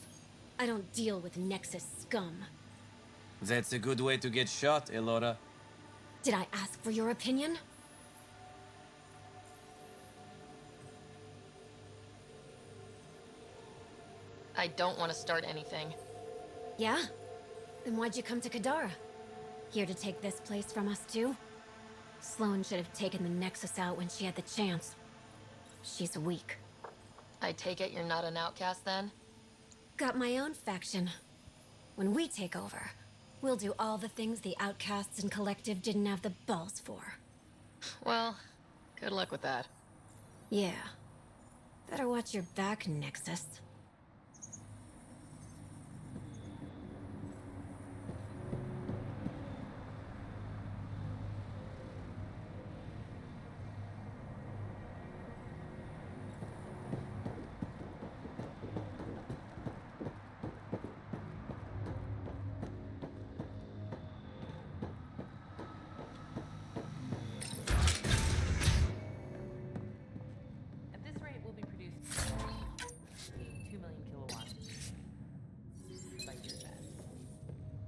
I don't deal with Nexus scum. That's a good way to get shot, Elora. Did I ask for your opinion? I don't want to start anything. Yeah? Then why'd you come to Kadara? Here to take this place from us too? Sloan should have taken the Nexus out when she had the chance. She's weak. I take it you're not an outcast then? Got my own faction. When we take over, we'll do all the things the outcasts and collective didn't have the balls for. Well, good luck with that. Yeah. Better watch your back, Nexus.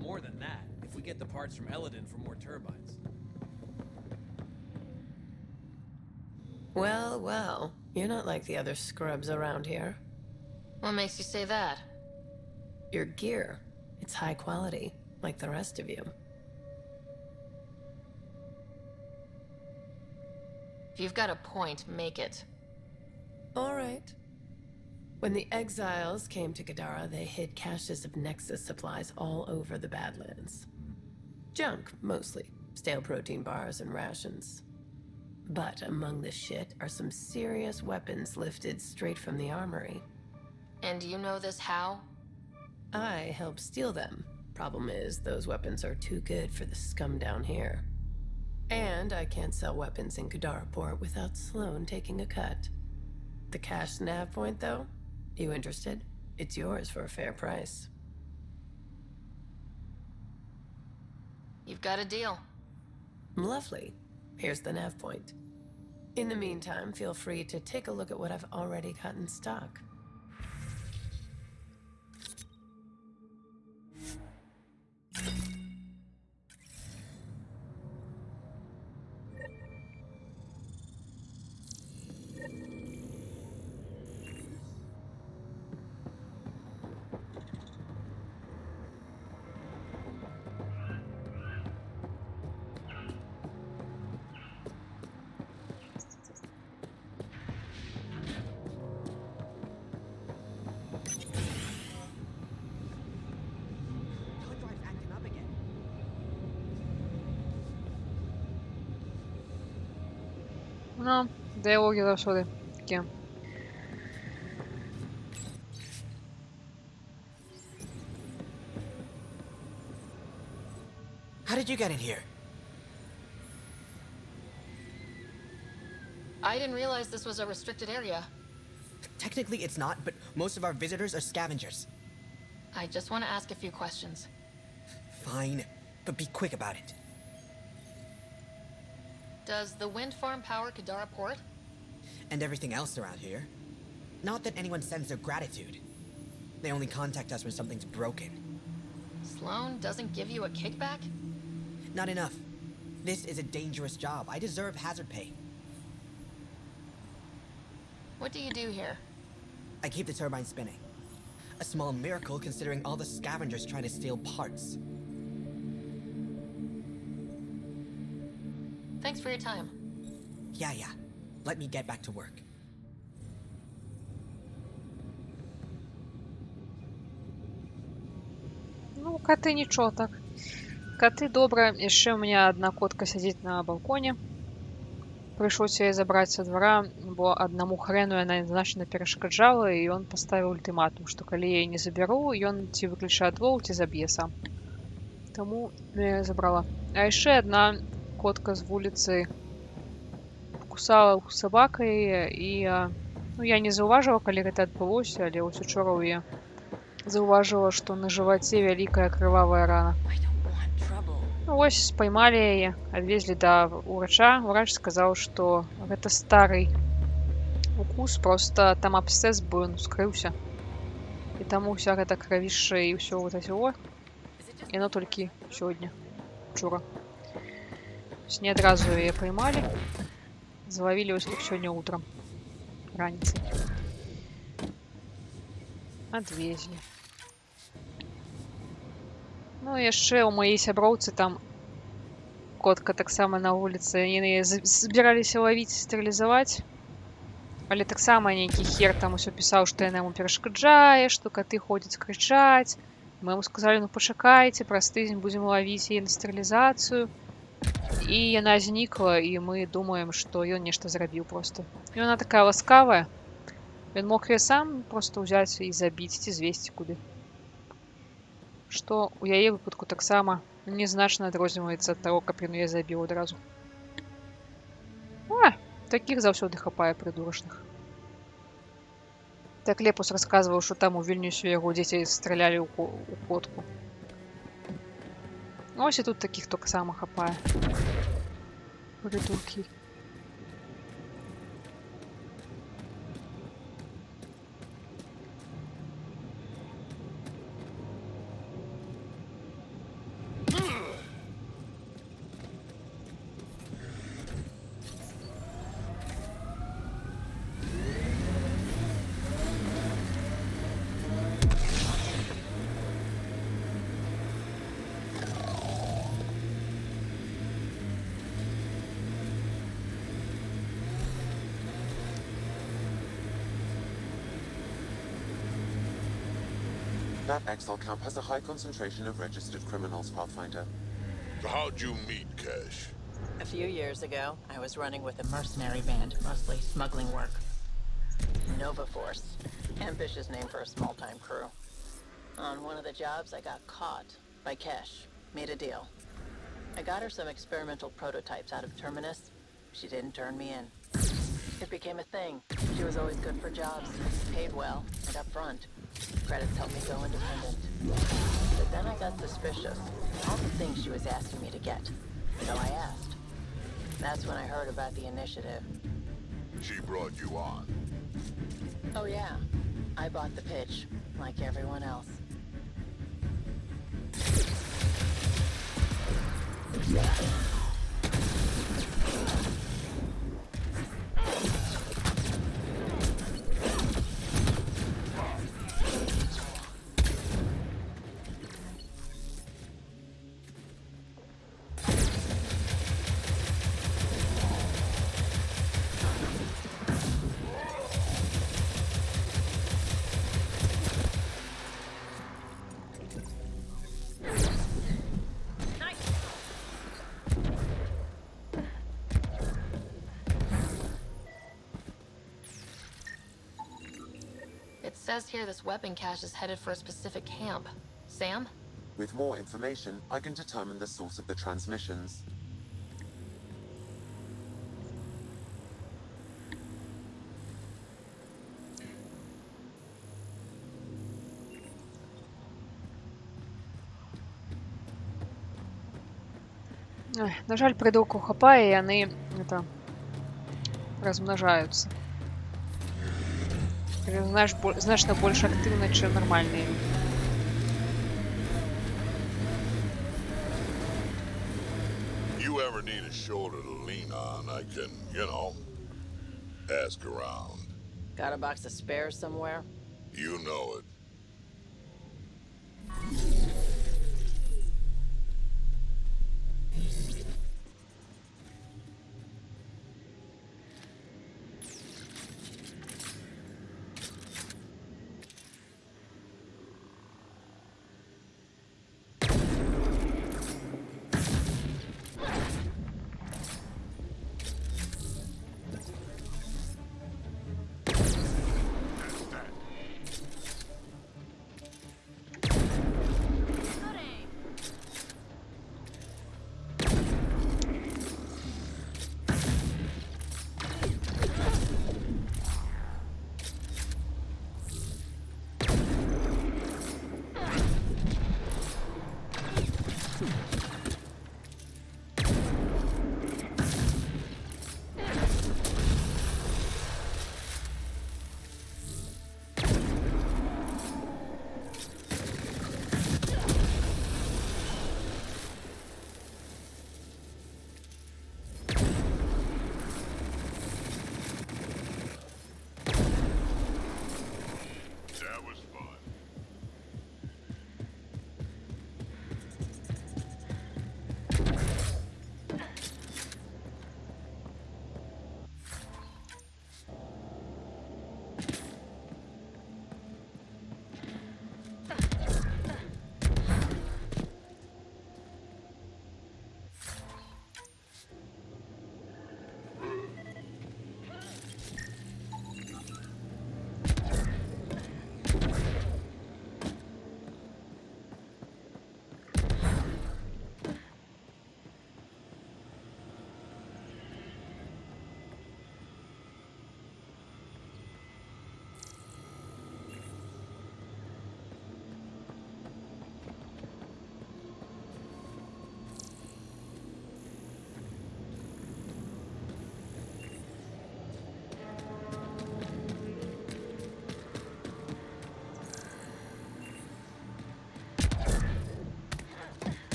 More than that, if we get the parts from Eladin for more turbines. Well, well. You're not like the other scrubs around here. What makes you say that? Your gear. It's high quality, like the rest of you. If you've got a point, make it. All right. When the exiles came to Kadara, they hid caches of Nexus supplies all over the Badlands. Junk, mostly. Stale protein bars and rations. But among the shit are some serious weapons lifted straight from the armory. And you know this how? I helped steal them. Problem is, those weapons are too good for the scum down here. And I can't sell weapons in Kadara Port without Sloan taking a cut. The cash nav point, though? You interested? It's yours for a fair price. You've got a deal. Lovely. Here's the nav point. In the meantime, feel free to take a look at what I've already got in stock. Ну, диалоги завжди такі. How did you get in here? I didn't realize this was a restricted area. Technically, it's not, but most of our visitors are scavengers. I just want to ask a few questions. Fine, but be quick about it. Does the wind farm power Kadara Port? And everything else around here. Not that anyone sends their gratitude. They only contact us when something's broken. Sloan doesn't give you a kickback? Not enough. This is a dangerous job. I deserve hazard pay. What do you do here? I keep the turbine spinning. A small miracle considering all the scavengers trying to steal parts. Thanks for your time. Yeah. Let me get back to work. Ну, коты нічого так. Коты добра. Яшчэ у меня одна котка сядзіць на балконе. Прыйшлося яе забраць са двара, бо аднаму хрэну яна значна перашкаджала, і ён паставіў ультыматум, што калі я яе не забяру, ён ці выключае адвол, ці заб'е сам. Таму я забрала. А яшчэ адна котка з вуліцы кусала сабакай, і ну, я не заўважыла, калі гэта адбылося, але вось учора я заўважыла, што на жываце вялікая крывавая рана. Ну, вось спаймалі яе, адвезлі да ўрача. Урач сказаў, што гэта стары укус, проста там абсцэс быў, ён ускрыўся. І таму ўся гэта кравішча і ўсё вот эсё. Яно толькі сёння, учора. Не адразу яе поймалі. Зловілі вось тут сёння утрам, раніцай. Адвезлі. Ну, яшчэ ў маей сяброўцы там котка таксама на вуліцы. Яны збіраліся лавіць, стэрылізаваць. Але таксама нейкі хер там усё пісаў, што яна яму перашкаджае, што каты ходзяць крычаць. Мы яму сказалі, ну пачакайце, праз тыдзень будзем лавіць яе на стэрылізацыю. І яна знікла, і мы думаем, што ён нешта зрабіў проста. І яна такая ласкавая. Ён мог яе сам проста ўзяць і забіць, ці звесці куды. Што ў яе выпадку таксама незначна адрозніваецца ад таго, каб ён яе забіў адразу. Такіх заўсёды хапае прыдурачных. Так Лепус расказваў, што там у Вільнюсе яго дзеці стралялі ў котку. Ось і тут такіх таксама хапае. Прыдуркі. That Exile camp has a high concentration of registered criminals, Pathfinder. So how'd you meet Cash? A few years ago, I was running with a mercenary band, mostly smuggling work. Nova Force. Ambitious name for a small-time crew. On one of the jobs, I got caught by Kesh. Made a deal. I got her some experimental prototypes out of Terminus. She didn't turn me in. It became a thing. She was always good for jobs, paid well, and up front. Credits helped me go independent. But then I got suspicious. All the things she was asking me to get. So I asked. That's when I heard about the initiative. She brought you on. Oh yeah, I bought the pitch, like everyone else. It says here this weapon cache is headed for a specific camp. Sam? With more information, I can determine the source of the transmissions. Ой, на жаль, придурку хапае, і яны это размнажаюцца. Знаешь, значна больш актыўна, чым нармальныя. You ever need a shoulder to lean on, I can, ask around. Got a box of spares somewhere? You know it.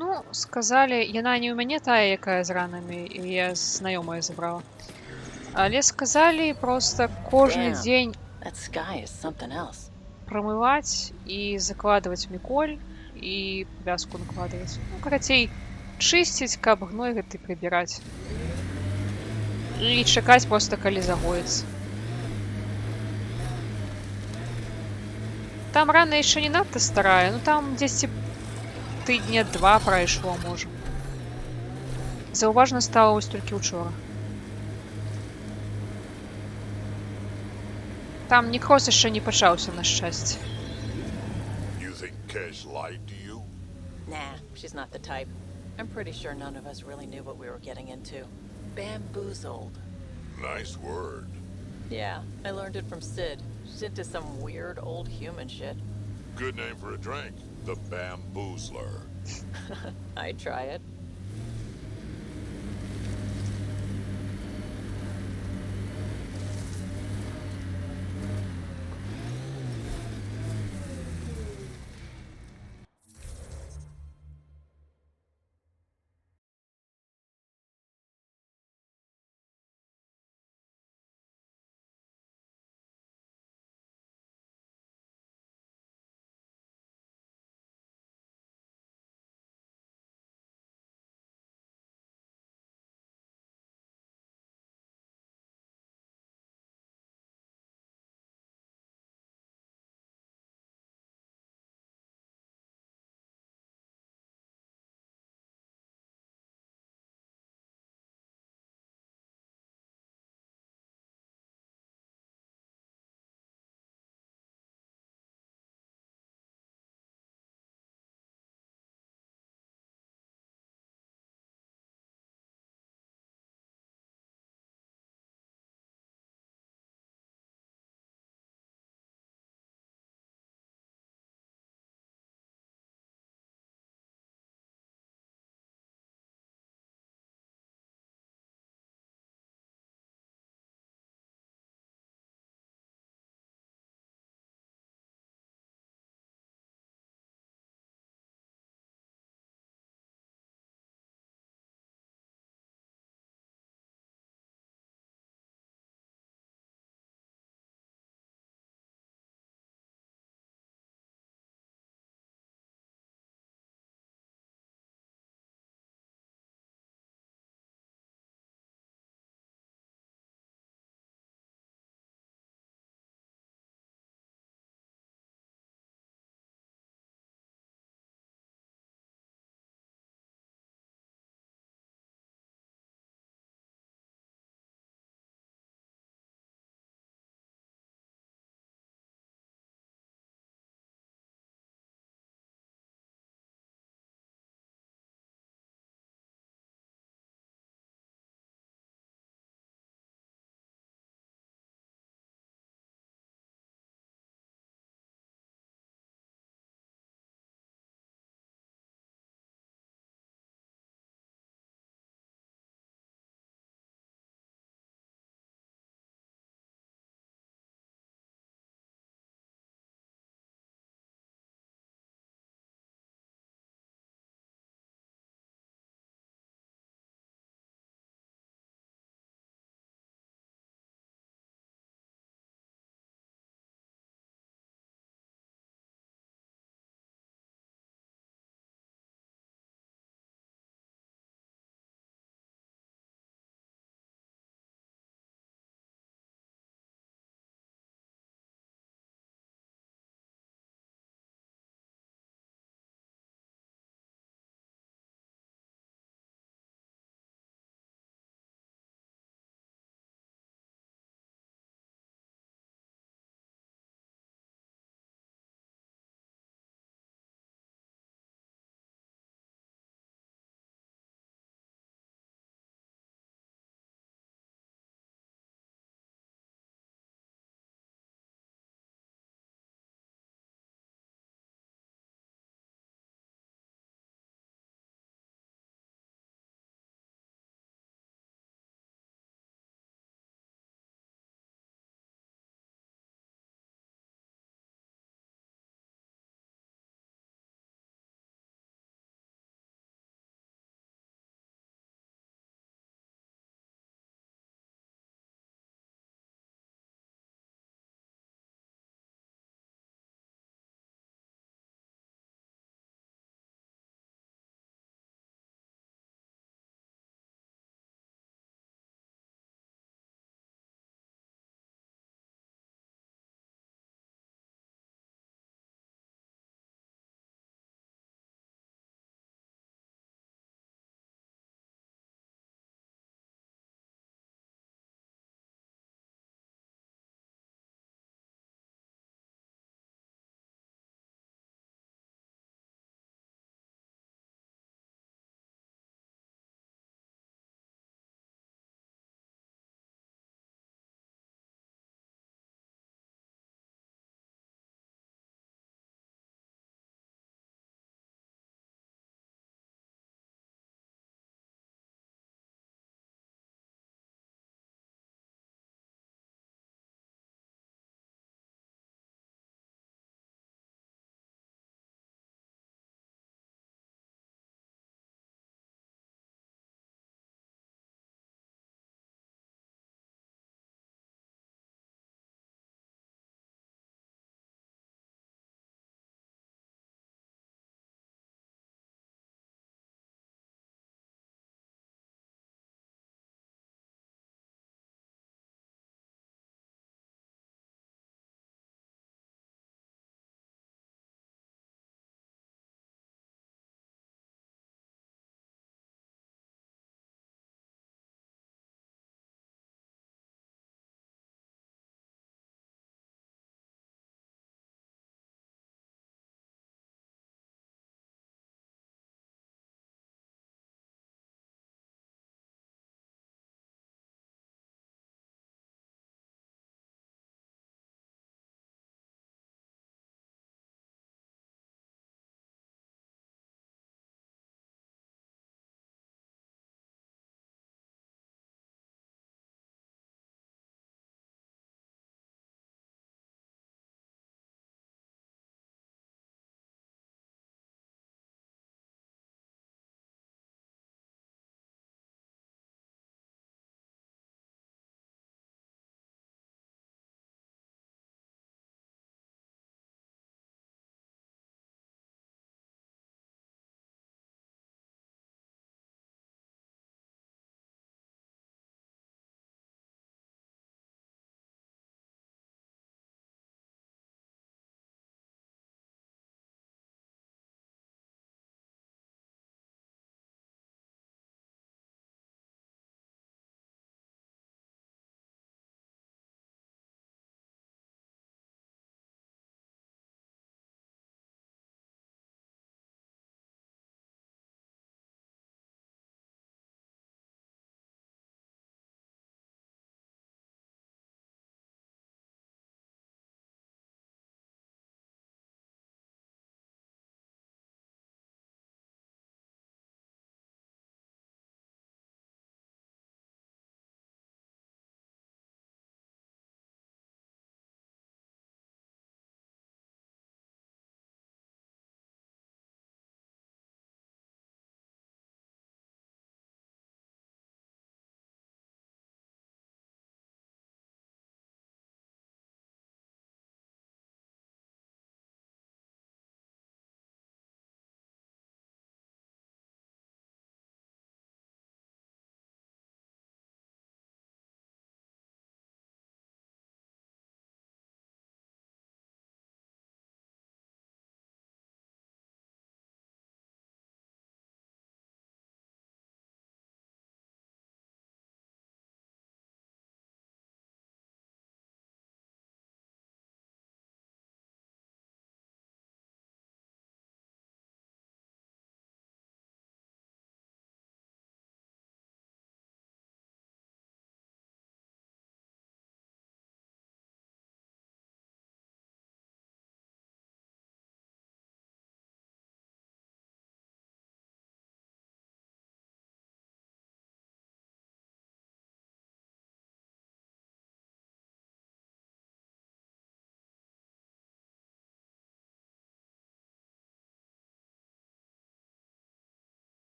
Ну, сказалі, яна не ў мяне тая, якая з ранамі, і я знаёмая забрала. Але сказалі проста кожны Damn, дзень that sky is something else. прамываць і закладваць міколь і пляску накладваць. Ну, карацей, чысціць, каб гной гэты прыбіраць. І чакаць проста, калі загоіцца. Там рана яшчэ не надта старая, ну там дзесьці тыдня 2 прайшло, можа. Заўважна стала вось толькі учора. Там некроз яшчэ не пачаўся, на шчасце. You think Kesh lied to you? Nah, she's not the type. I'm pretty sure none of us really knew what we were getting into. Bamboozled. Nice word. Yeah, I learned it from Sid. She's into some weird old human shit. Good name for a drink. The Bamboozler. I'd try it.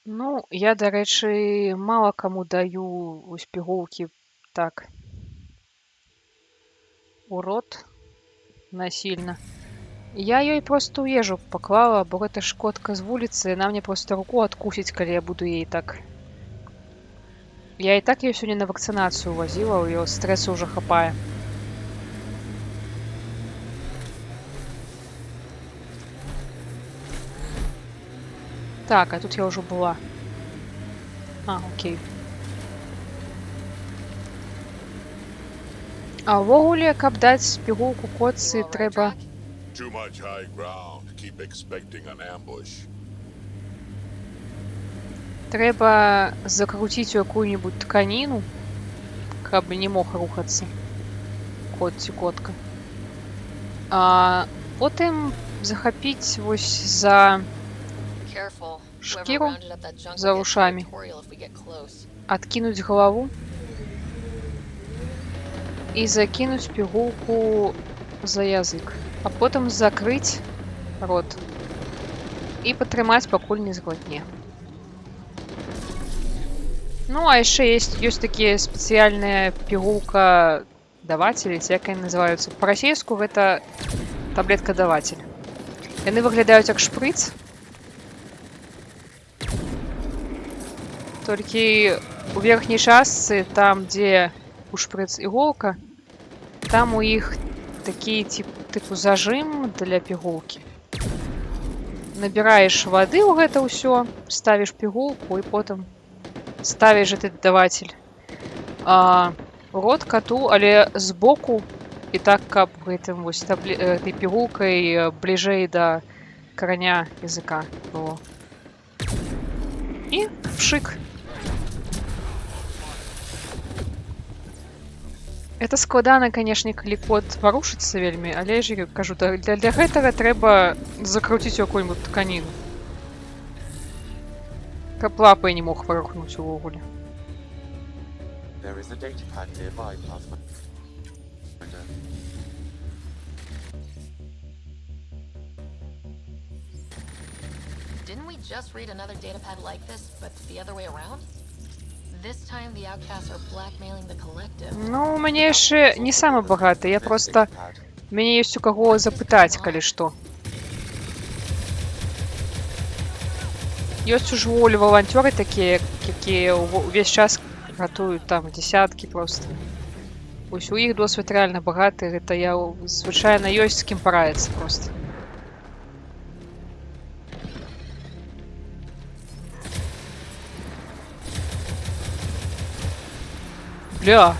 Ну, я, дарэчы, мала каму даю вось пігулкі так у рот насильно. Я ёй просто ў ежу паклала, бо гэта ж котка з вуліцы, яна мне просто руку адкусіць, калі я буду ей так. Я і так её сёння на вакцынацыю вазіла, у яе стрэсу ўжо хапае. Так, а тут я ўжо была. А, окей. А ўвогуле, каб даць пігулку котцы, трэба... Too much high ground. Keep expecting an ambush. Трэба закруціць у якую-нибудь тканіну, каб не мог рухацца кот ці котка. А потым захапіць вось за шкіру, за вушамі, адкінуць галаву і закінуць пігулку за язык, а потым закрыць рот і патрымаць, пакуль не зглотне. Ну, а яшчэ ёсць такія спецыяльныя пігулка-давацелі, ці як яны называюцца. Па-расейску гэта таблетка-давацель. Яны выглядаюць як шпрыц, толькі у верхняй частцы, там, дзе у шпрыц іголка, там у іх такі типу зажым для пігулкі. Набіраеш вады ў гэта ўсё, ставіш пігулку і потым ставіш гэты давацель у рот кату, але збоку і так, каб гэтым вось этой пігулкай бліжэй да караня языка было. І пшык. Это складана, канешне, калі кот варушыцца вельмі, але я ж кажу, для гэтага трэба закруціць у якую-нибудь тканіну. Каб лапы не мог варухнуць увогуле. Didn't we just read another datapad like this, but the other way around? This time the outcasts are blackmailing the collective. Ну, у мяне яшчэ не самы багаты, я просто... Мяне ёсць у каго запытаць, калі што. Ёсць ужо валанцёры такія, якія ўвесь час гатуюць там дзесяткі просто. Вось у іх досвед рэальна багаты, гэта я звычайна ёсць з кім параіцца просто. Бля.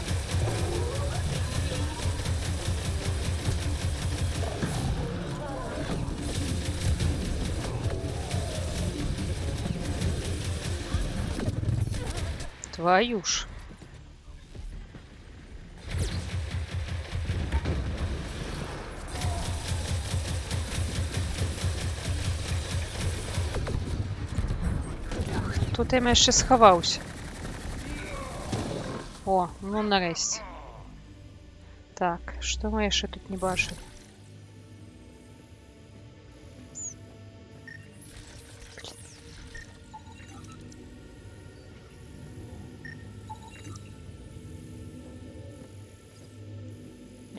Твою ж. Хто там яшчэ схаваўся? О, ну нарэшце. Так, што мы яшчэ тут не бачылі?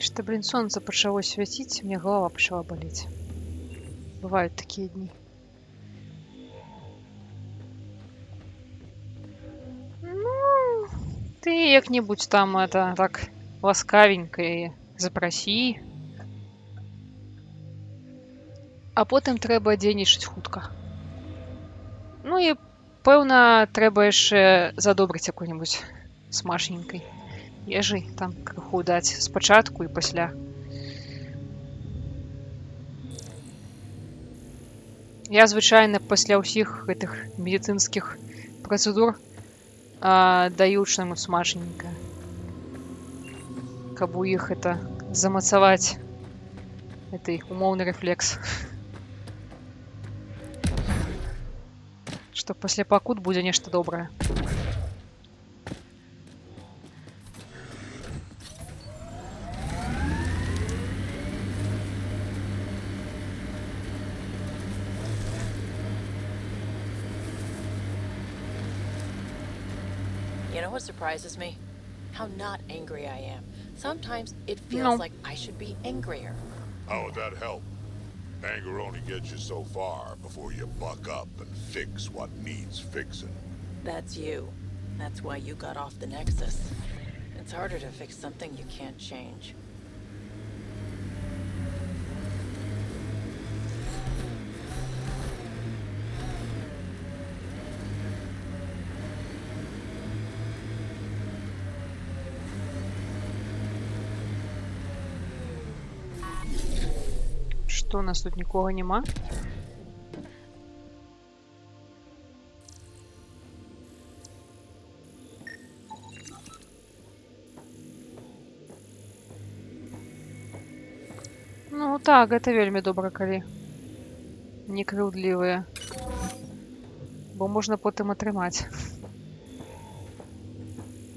Што, блин, сонца пачало свяціць, мне голова пачала балець. Бываюць такія дні. Ну, ты як-небудзь там это так ласкавенька і запрасі. А потым трэба дзейнічаць хутка. Ну і, пэўна, трэба яшчэ задобрыць якой-небудзь смачненькай ежы, там крыху даць спачатку і пасля. Я звычайна пасля ўсіх гэтых медыцынскіх працэдур даю чаму смачненька. Каб у іх это замацаваць гэты умоўны рэфлекс. Што пасля пакут будзе нешта добрае. know what surprises me? How not angry I am. Sometimes it feels Ну, like I should be angrier. How would that help? Anger only gets you so far before you buck up and fix what needs fixing. That's you. That's why you got off the Nexus. It's harder to fix something you can't change. Что, у нас тут нікого нема? Ну так, гэта вельмі добра, калі не крыўдлівыя. Бо можна потым атрымаць.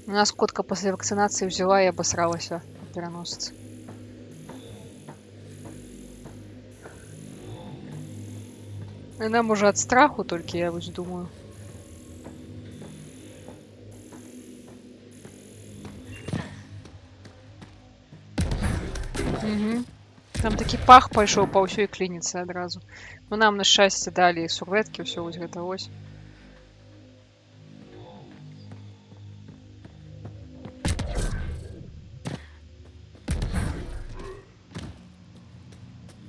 У нас котка пасля вакцынацыі взяла і абасралася у пераносцы. Яна можа ад страху толькі, я вось думаю. Угу. Там такі пах пайшоў па ўсёй клініцы адразу. Ну нам на шчасце далі сурвэткі, ўсё вось гэта вось.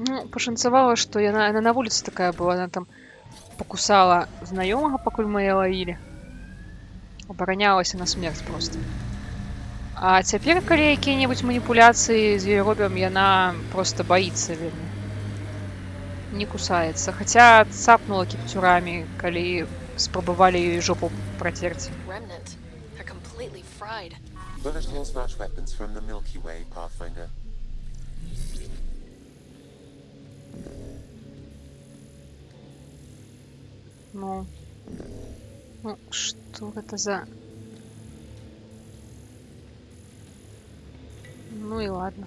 Ну, пашанцавала, што яна на вуліцы такая была, она там покусала знаёмага, пакуль мы яе лавілі. Абаранялася на смерць проста. А цяпер, калі якія-небудзь маніпуляцыі з ёй робім, яна проста баіцца вельмі. Не кусаецца. Хаця цапнула кіпцюрамі, калі спрабавалі ёй жопу працерці. Remnant. They're completely fried. Bullet holes match weapons from the Milky Way, Pathfinder. Ну, что это за... Ну и ладно.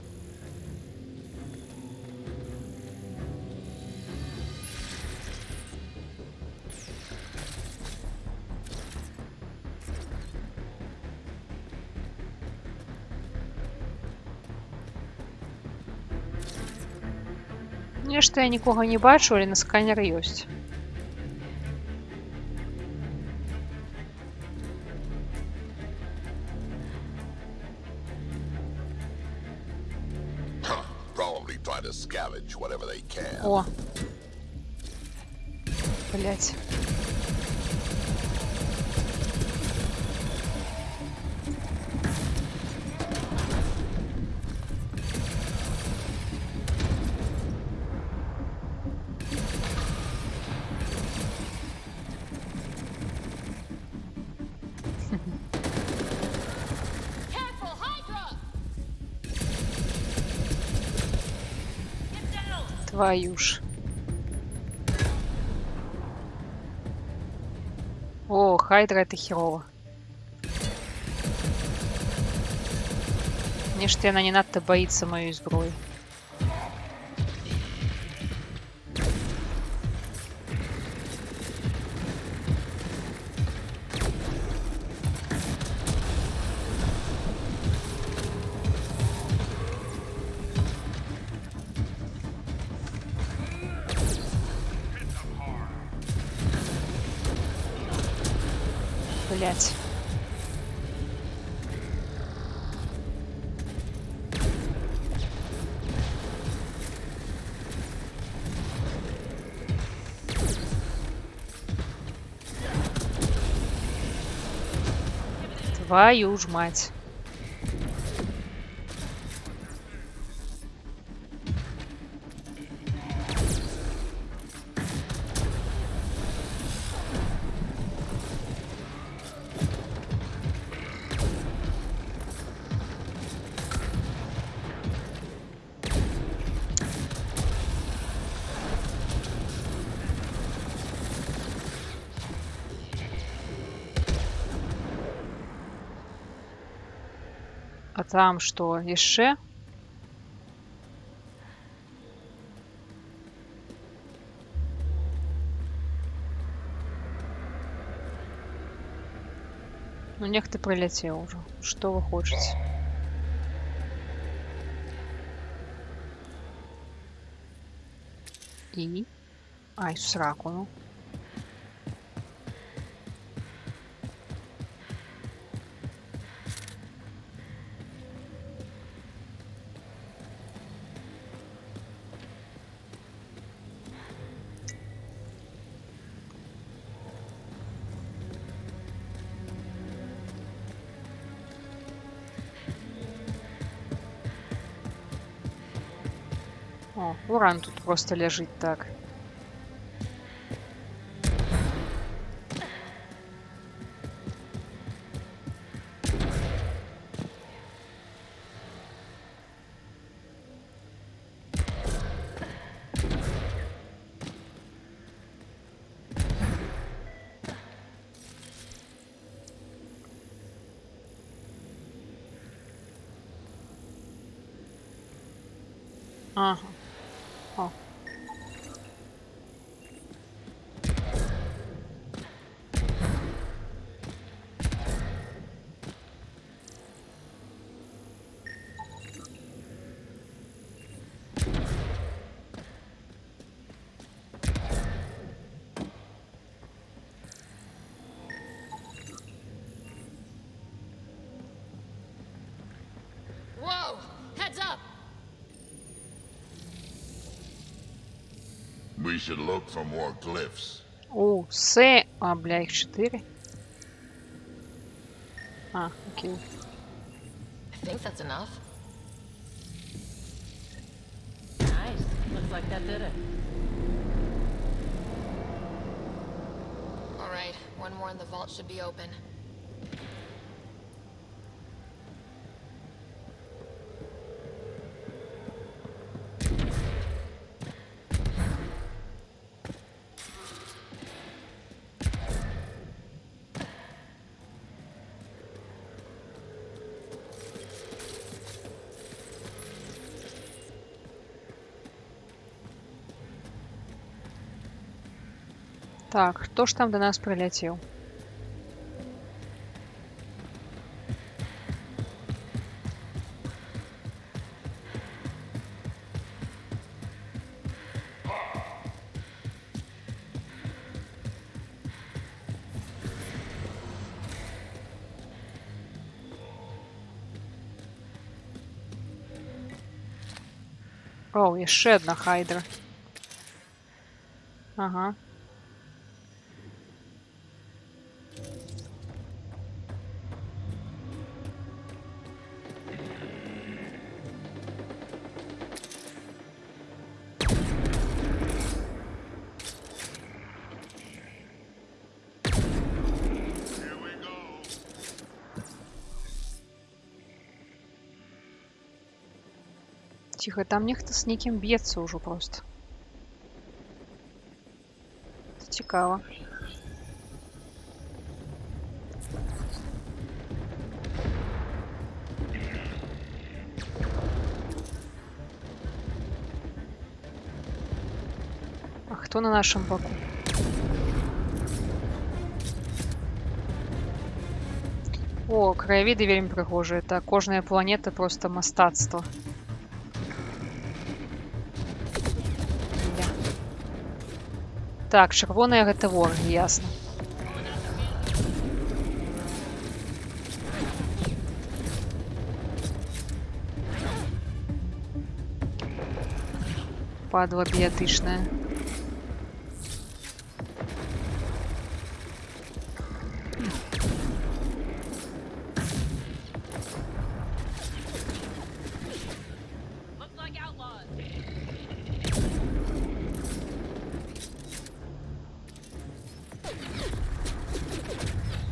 Нешта я нікога не бачу, але на сканеры ёсць. Probably try to scavenge whatever they can. О. Блять. Твою ж. О, Хайдра это херово. Нешта яна не надта баіцца маёй зброі. Блять. Твою ж мать. А там что, яшчэ? Ну, нехто прилетел уже. Что вы хотите? И? Ай, в сраку, ну. О, уран тут просто лежит так. Ага. О. Whoa! Heads up! We should look for more glyphs. О, С. А, бля, их 4. А, окей. I think that's enough. Nice. Looks like that did it. All right, one more and the vault should be open. Так, хто ж там до нас прилетів? О, і ще одна хайдра. Ага. Тихо, там ніхто з ніким б'ється уже просто. Це цікаво. А хто на нашому боку? О, краєвіди вельмі пригожі. Та кожна планета просто мастацтво. Так, червоне гэта вороги, ясно. Падла биотычная.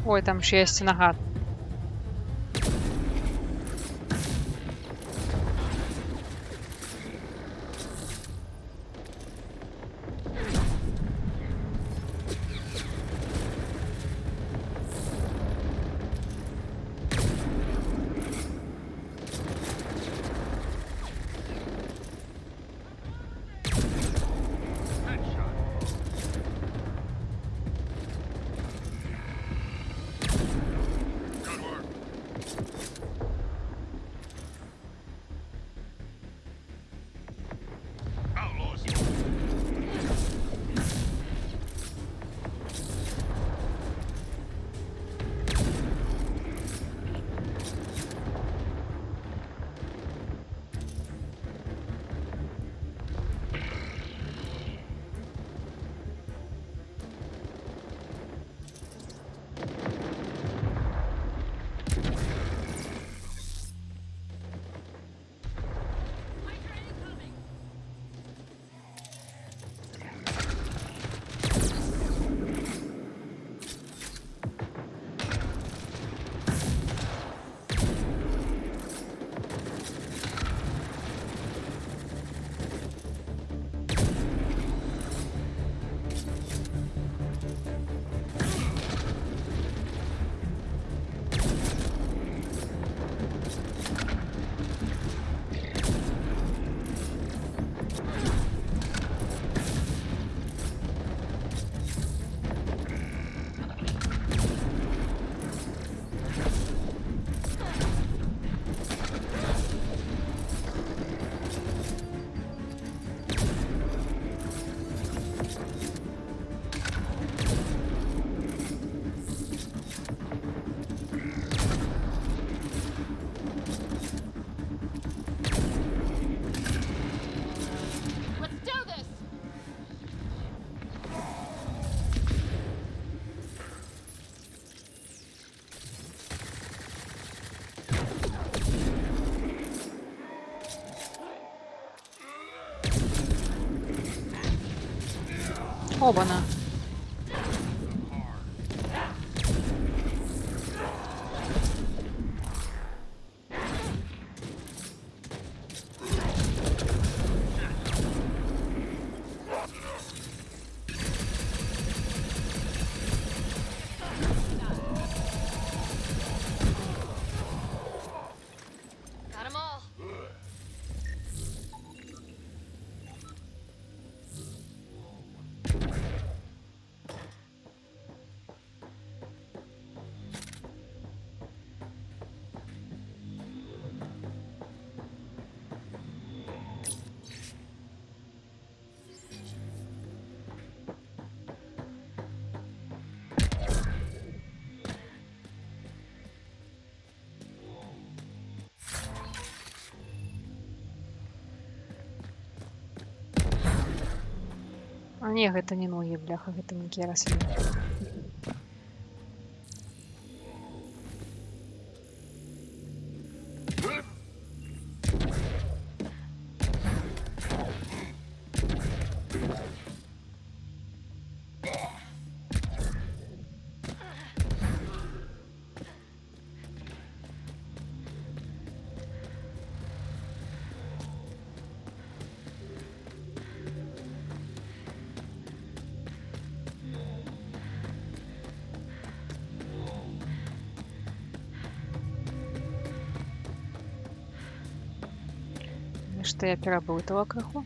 Ой, там ще є стінагад. Оба-на. Got 'em all. А не, гэта не ногі, бляха, гэта нейкія расліны. Што я пераблытала крыху.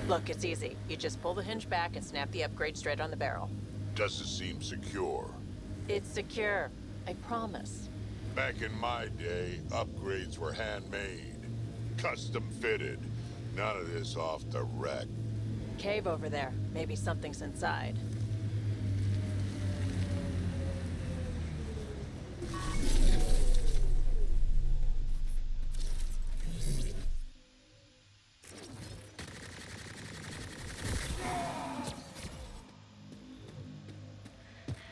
Look, it's easy. You just pull the hinge back and snap the upgrade straight on the barrel. Doesn't seem secure. It's secure. I promise. Back in my day, upgrades were handmade, custom fitted. None of this off the wreck. Cave over there. Maybe something's inside.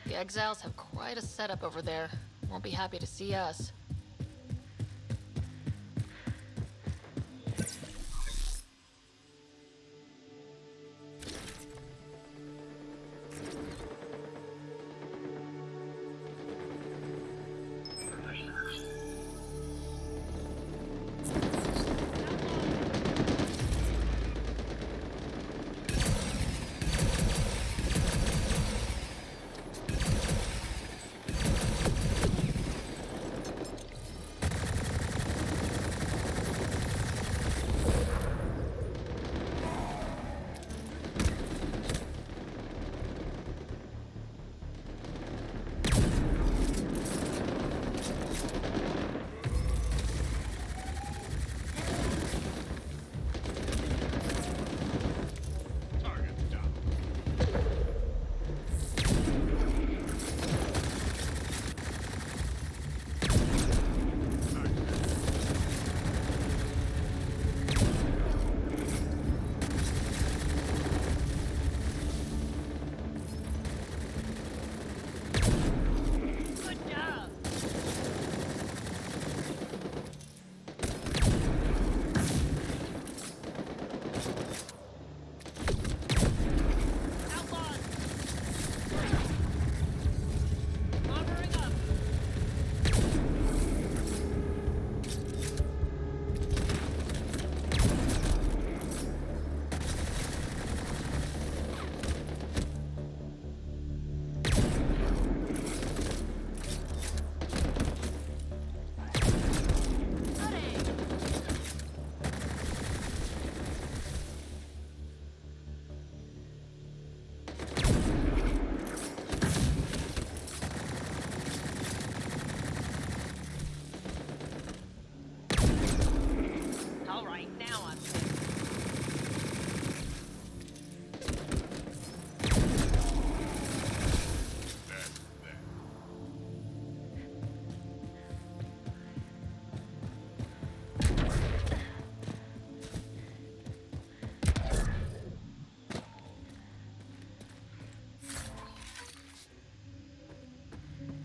The exiles have quite a setup over there. Won't be happy to see us.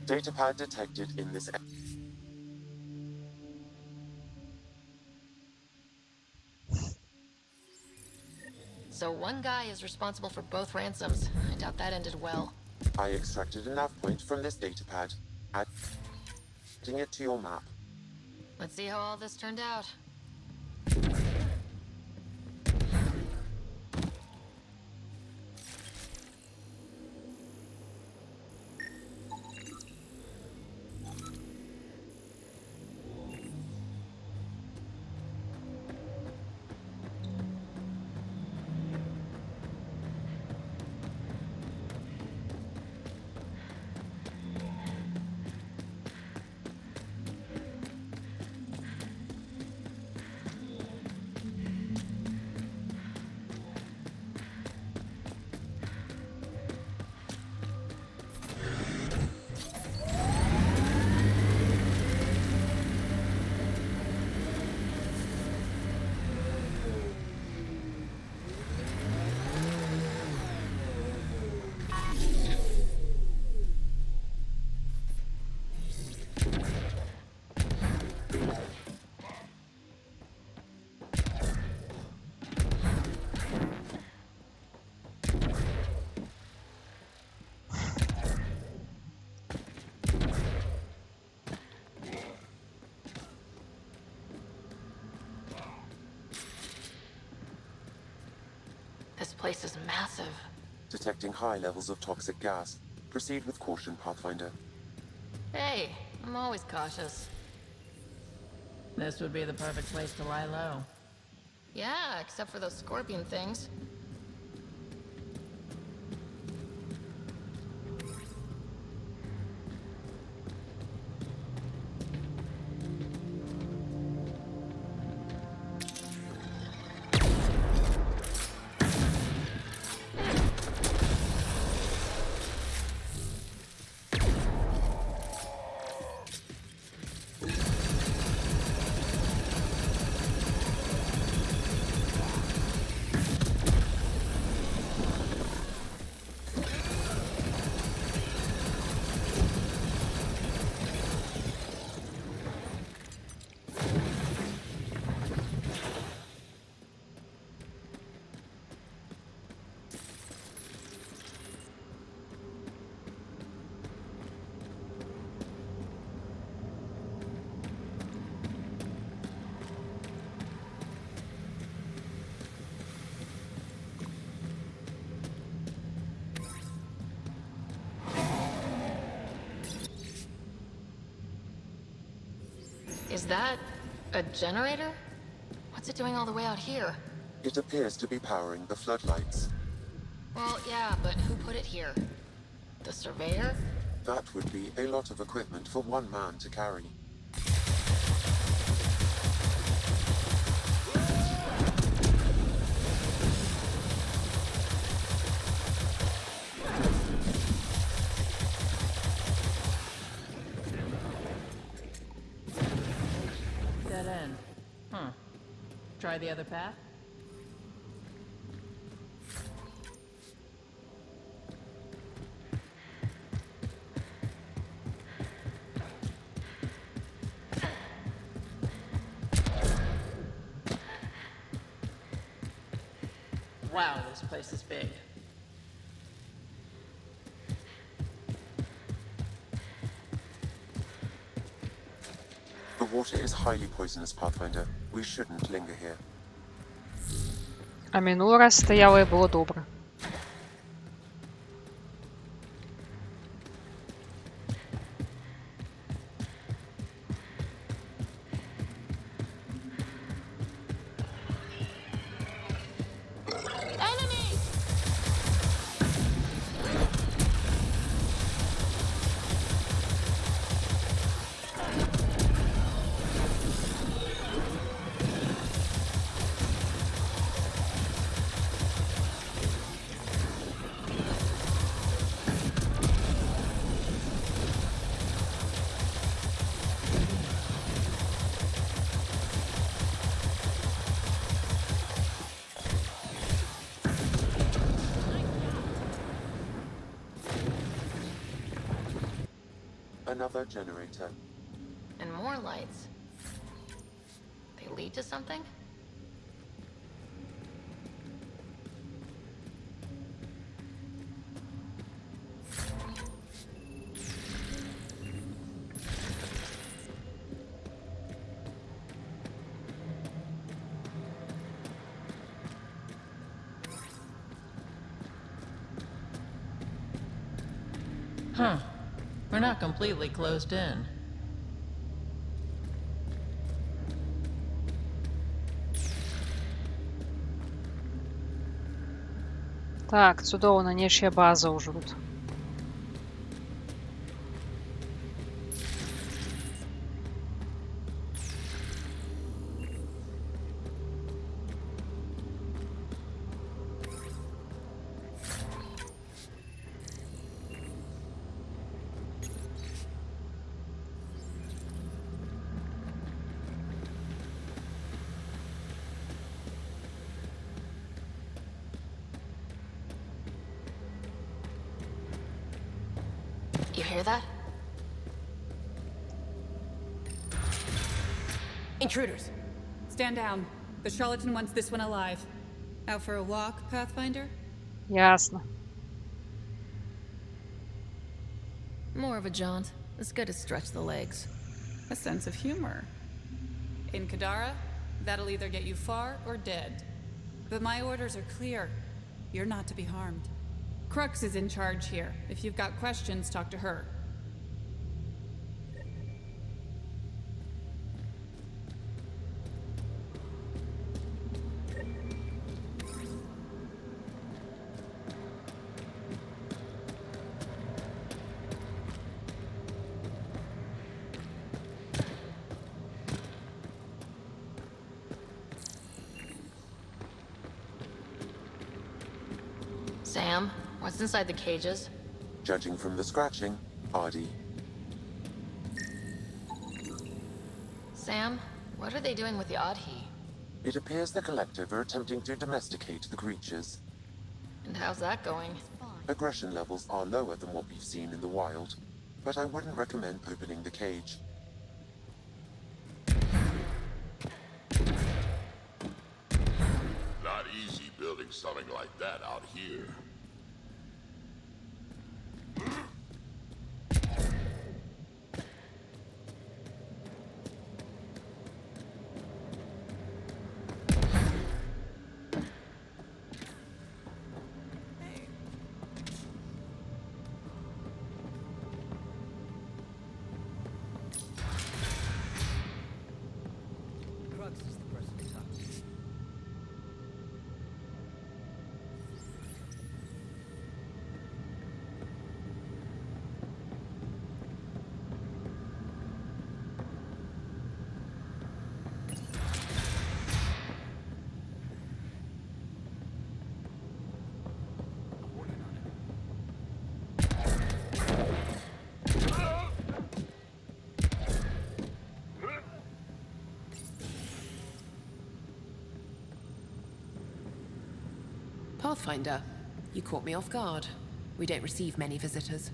Datapad detected in this. So one guy is responsible for both ransoms. I doubt that ended well. I extracted a nav point from this datapad, adding it to your map. Let's see how all this turned out. This place is massive. Detecting high levels of toxic gas. Proceed with caution, Pathfinder. Hey, I'm always cautious. This would be the perfect place to lie low. Yeah, except for those scorpion things. Is that a generator? What's it doing all the way out here? It appears to be powering the floodlights. Well, yeah, but who put it here? The surveyor? That would be a lot of equipment for one man to carry. Dead end. Huh. Try the other path? Wow, this place is big. The water is highly poisonous, Pathfinder. We shouldn't linger here. А минулий раз стояло і було добре. Another generator. And more lights. They lead to something? Huh. We're not completely closed in. Так, цудоўна, нечия база ўжо тут. You hear that? Intruders! Stand down. The charlatan wants this one alive. Out for a walk, Pathfinder? Ясно. More of a jaunt. It's good to stretch the legs. A sense of humor. In Kadara, that'll either get you far or dead. But my orders are clear. You're not to be harmed. Crux is in charge here. If you've got questions, talk to her. Sam, what's inside the cages? Judging from the scratching, Ardy. Sam, what are they doing with the Adhi? It appears the Collective are attempting to domesticate the creatures. And how's that going? Aggression levels are lower than what we've seen in the wild, but I wouldn't recommend opening the cage. Not easy building something like that out here. Crux is the person to talk to. Pathfinder, you caught me off guard. We don't receive many visitors.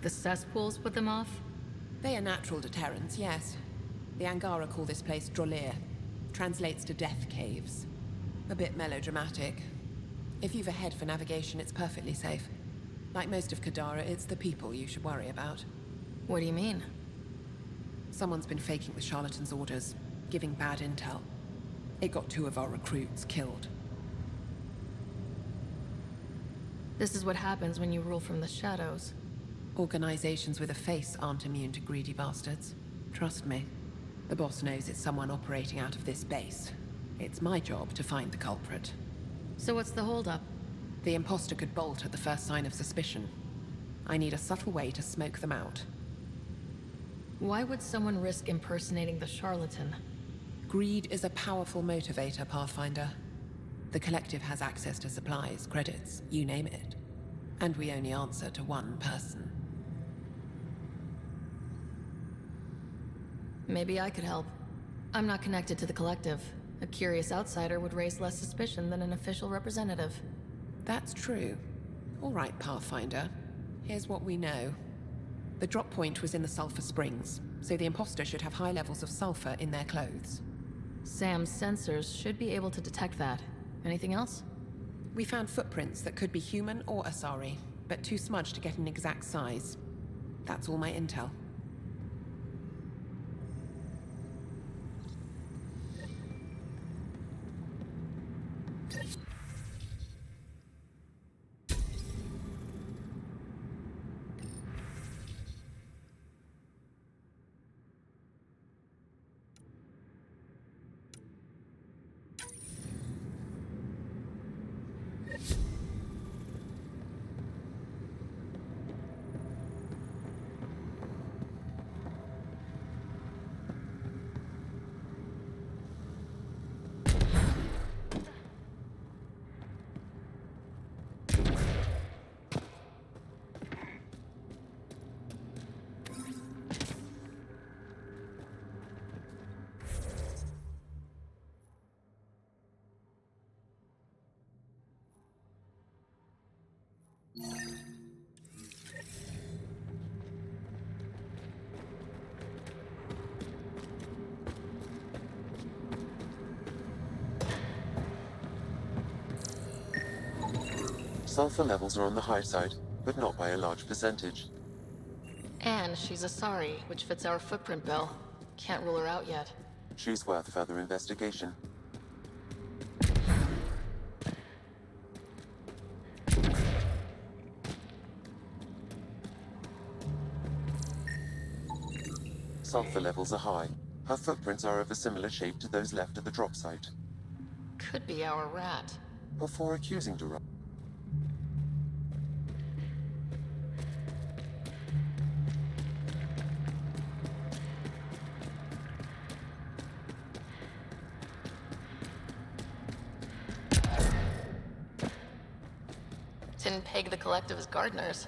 The cesspools put them off? They are natural deterrents, yes. The Angara call this place Drolir. Translates to death caves. A bit melodramatic. If you've a head for navigation, it's perfectly safe. Like most of Kadara, it's the people you should worry about. What do you mean? Someone's been faking the charlatan's orders, giving bad intel. It got 2 of our recruits killed. This is what happens when you rule from the shadows. Organizations with a face aren't immune to greedy bastards. Trust me. The boss knows it's someone operating out of this base. It's my job to find the culprit. So what's the holdup? The imposter could bolt at the first sign of suspicion. I need a subtle way to smoke them out. Why would someone risk impersonating the charlatan? Greed is a powerful motivator, Pathfinder. The Collective has access to supplies, credits, you name it. And we only answer to one person. Maybe I could help. I'm not connected to the Collective. A curious outsider would raise less suspicion than an official representative. That's true. All right, Pathfinder. Here's what we know. The drop point was in the sulfur springs, so the imposter should have high levels of sulfur in their clothes. Sam's sensors should be able to detect that. Anything else? We found footprints that could be human or Asari, but too smudged to get an exact size. That's all my intel. Sulfur levels are on the high side, but not by a large percentage. And she's Asari, which fits our footprint bill. Can't rule her out yet. She's worth further investigation. Sulfur levels are high. Her footprints are of a similar shape to those left at the drop site. Could be our rat. Before accusing Dorado, Didn't peg the collective as gardeners.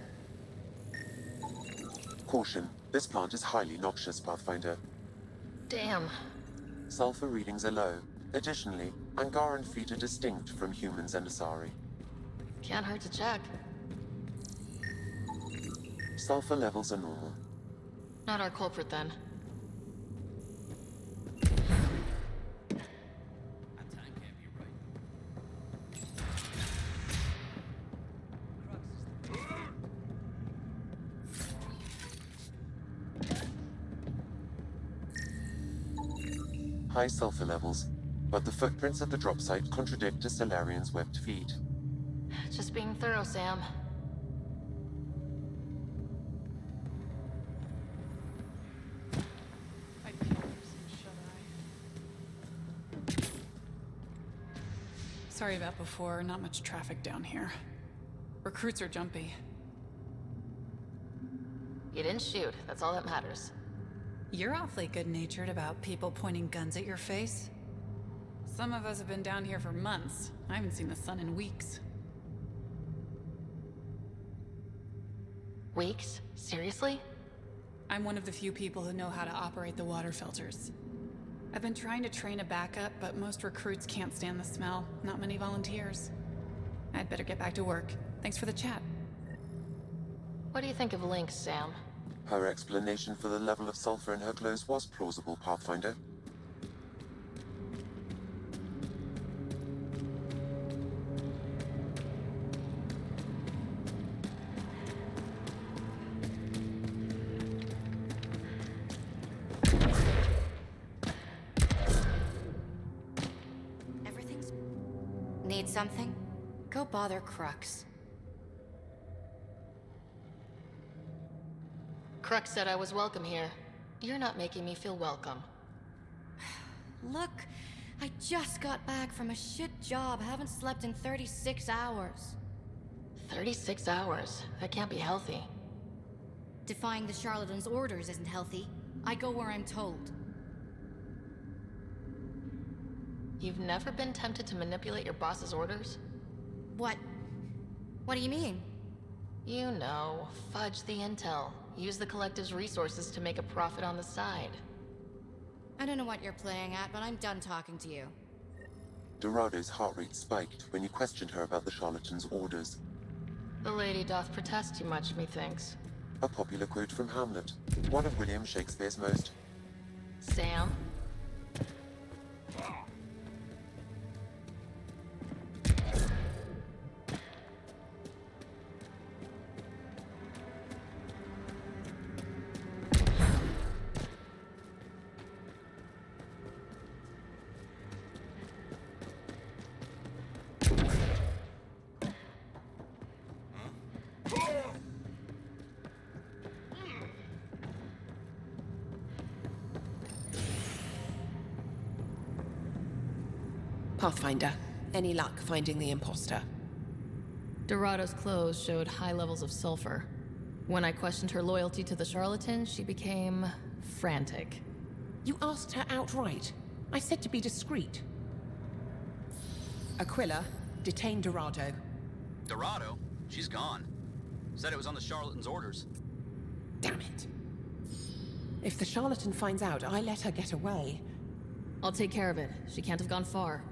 caution, this plant is highly noxious, Pathfinder. Damn. Sulfur readings are low. Additionally, Angaran feet are distinct from humans and Asari. Can't hurt to check. Sulfur levels are normal. Not our culprit then. High sulfur levels, but the footprints at the drop site contradict a Solarian's webbed feet. Just being thorough, Sam. Sorry about before, not much traffic down here. Recruits are jumpy. You didn't shoot, that's all that matters. You're awfully good-natured about people pointing guns at your face. Some of us have been down here for months. I haven't seen the sun in weeks. Weeks? Seriously? I'm one of the few people who know how to operate the water filters. I've been trying to train a backup, but most recruits can't stand the smell. Not many volunteers. I'd better get back to work. Thanks for the chat. What do you think of Lynx, Sam? Her explanation for the level of sulfur in her clothes was plausible, Pathfinder. Everything's... Need something? Go bother Crux. Crux said I was welcome here. You're not making me feel welcome. Look, I just got back from a shit job. Haven't slept in 36 hours. 36 hours? That can't be healthy. Defying the charlatan's orders isn't healthy. I go where I'm told. You've never been tempted to manipulate your boss's orders? What? What do you mean? You know, fudge the intel. Use the collective's resources to make a profit on the side. I don't know what you're playing at, but I'm done talking to you. Dorado's heart rate spiked when you questioned her about the charlatan's orders. The lady doth protest too much, methinks. A popular quote from Hamlet, one of William Shakespeare's most. Sam? Pathfinder, any luck finding the imposter? Dorado's clothes showed high levels of sulfur. When I questioned her loyalty to the charlatan, she became frantic. You asked her outright. I said to be discreet. Aquila, detain Dorado. Dorado? She's gone. Said it was on the charlatan's orders. Damn it. If the charlatan finds out I let her get away... I'll take care of it. She can't have gone far.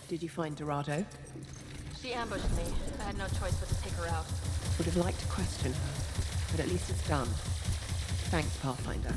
Did you find Dorado? She ambushed me. I had no choice but to take her out. Would have liked to question her, but at least it's done. Thanks, Pathfinder.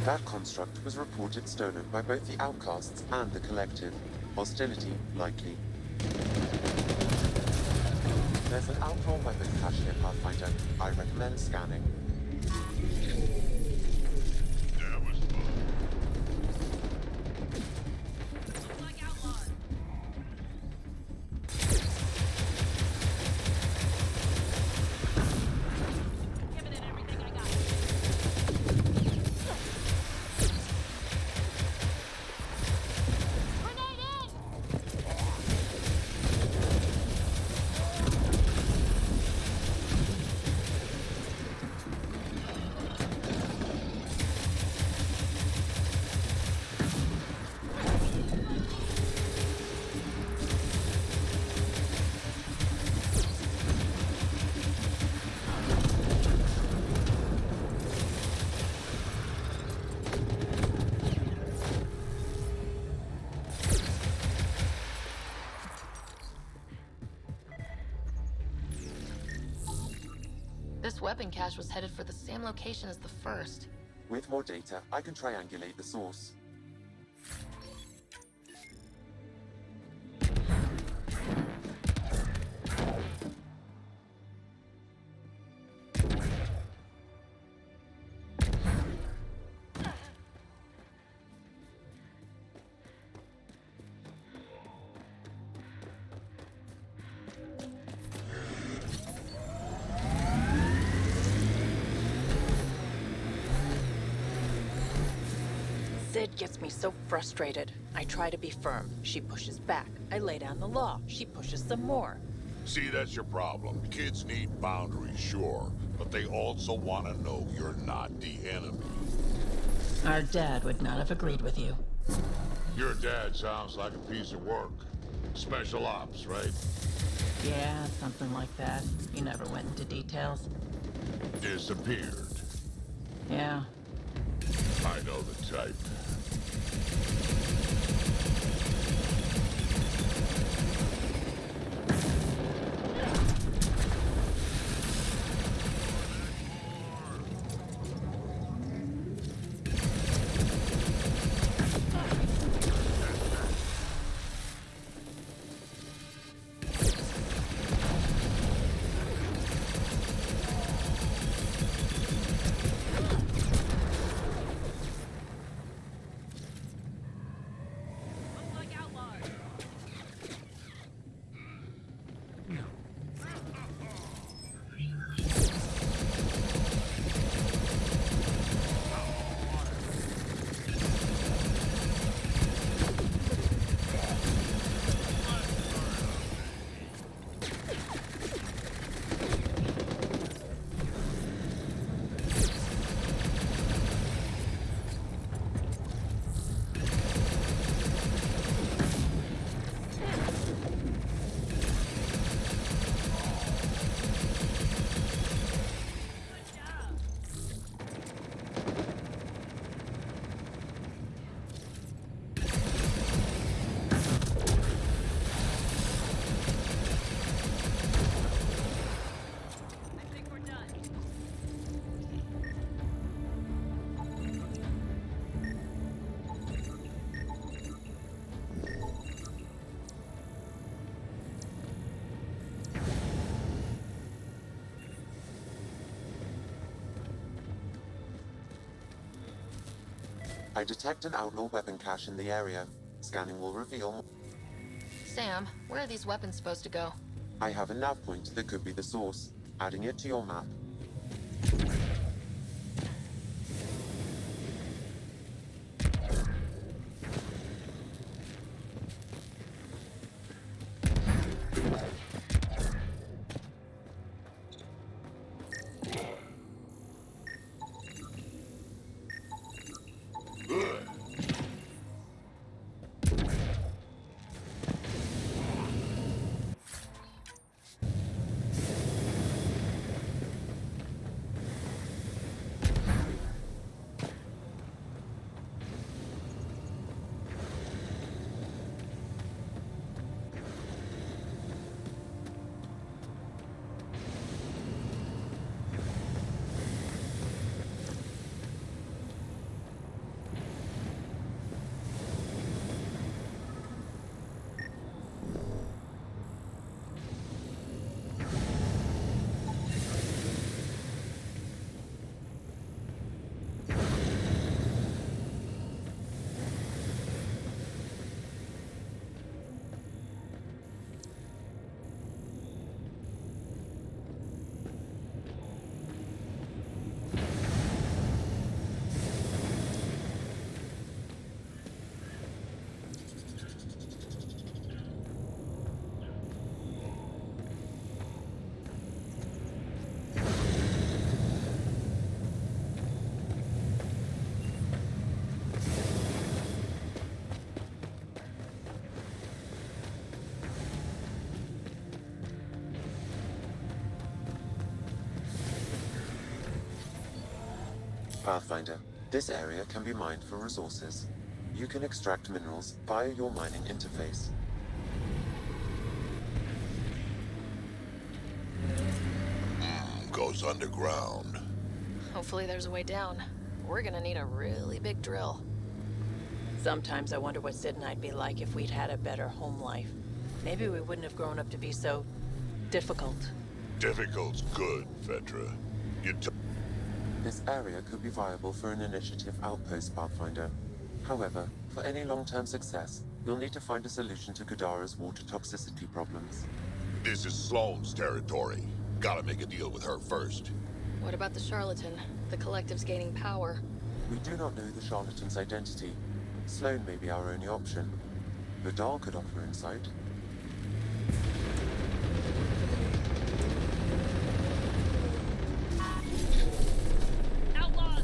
That construct was reported stolen by both the Outcasts and the Collective. Hostility, likely. There's an outlaw weapon cache here, Pathfinder. I recommend scanning. This weapon cache was headed for the same location as the first. With more data, I can triangulate the source. Sid gets me so frustrated. I try to be firm. She pushes back. I lay down the law. She pushes some more. See, that's your problem. Kids need boundaries, sure, but they also want to know you're not the enemy. Our dad would not have agreed with you. Your dad sounds like a piece of work. Special ops, right? Yeah, something like that. You never went into details. Disappeared. Yeah. I know the type. I detect an outlaw weapon cache in the area. Scanning will reveal. Sam, where are these weapons supposed to go? I have a nav point that could be the source. Adding it to your map. Pathfinder, this area can be mined for resources. You can extract minerals via your mining interface. Goes underground. Hopefully there's a way down. We're gonna need a really big drill. Sometimes I wonder what Sid and I'd be like if we'd had a better home life. Maybe we wouldn't have grown up to be so difficult. Difficult's good, Vetra. This area could be viable for an initiative outpost, Pathfinder. However, for any long-term success, you'll need to find a solution to Kadara's water toxicity problems. This is Sloane's territory. Gotta make a deal with her first. What about the charlatan? The collective's gaining power. We do not know the charlatan's identity. Sloane may be our only option. Vidal could offer insight. Outlaws!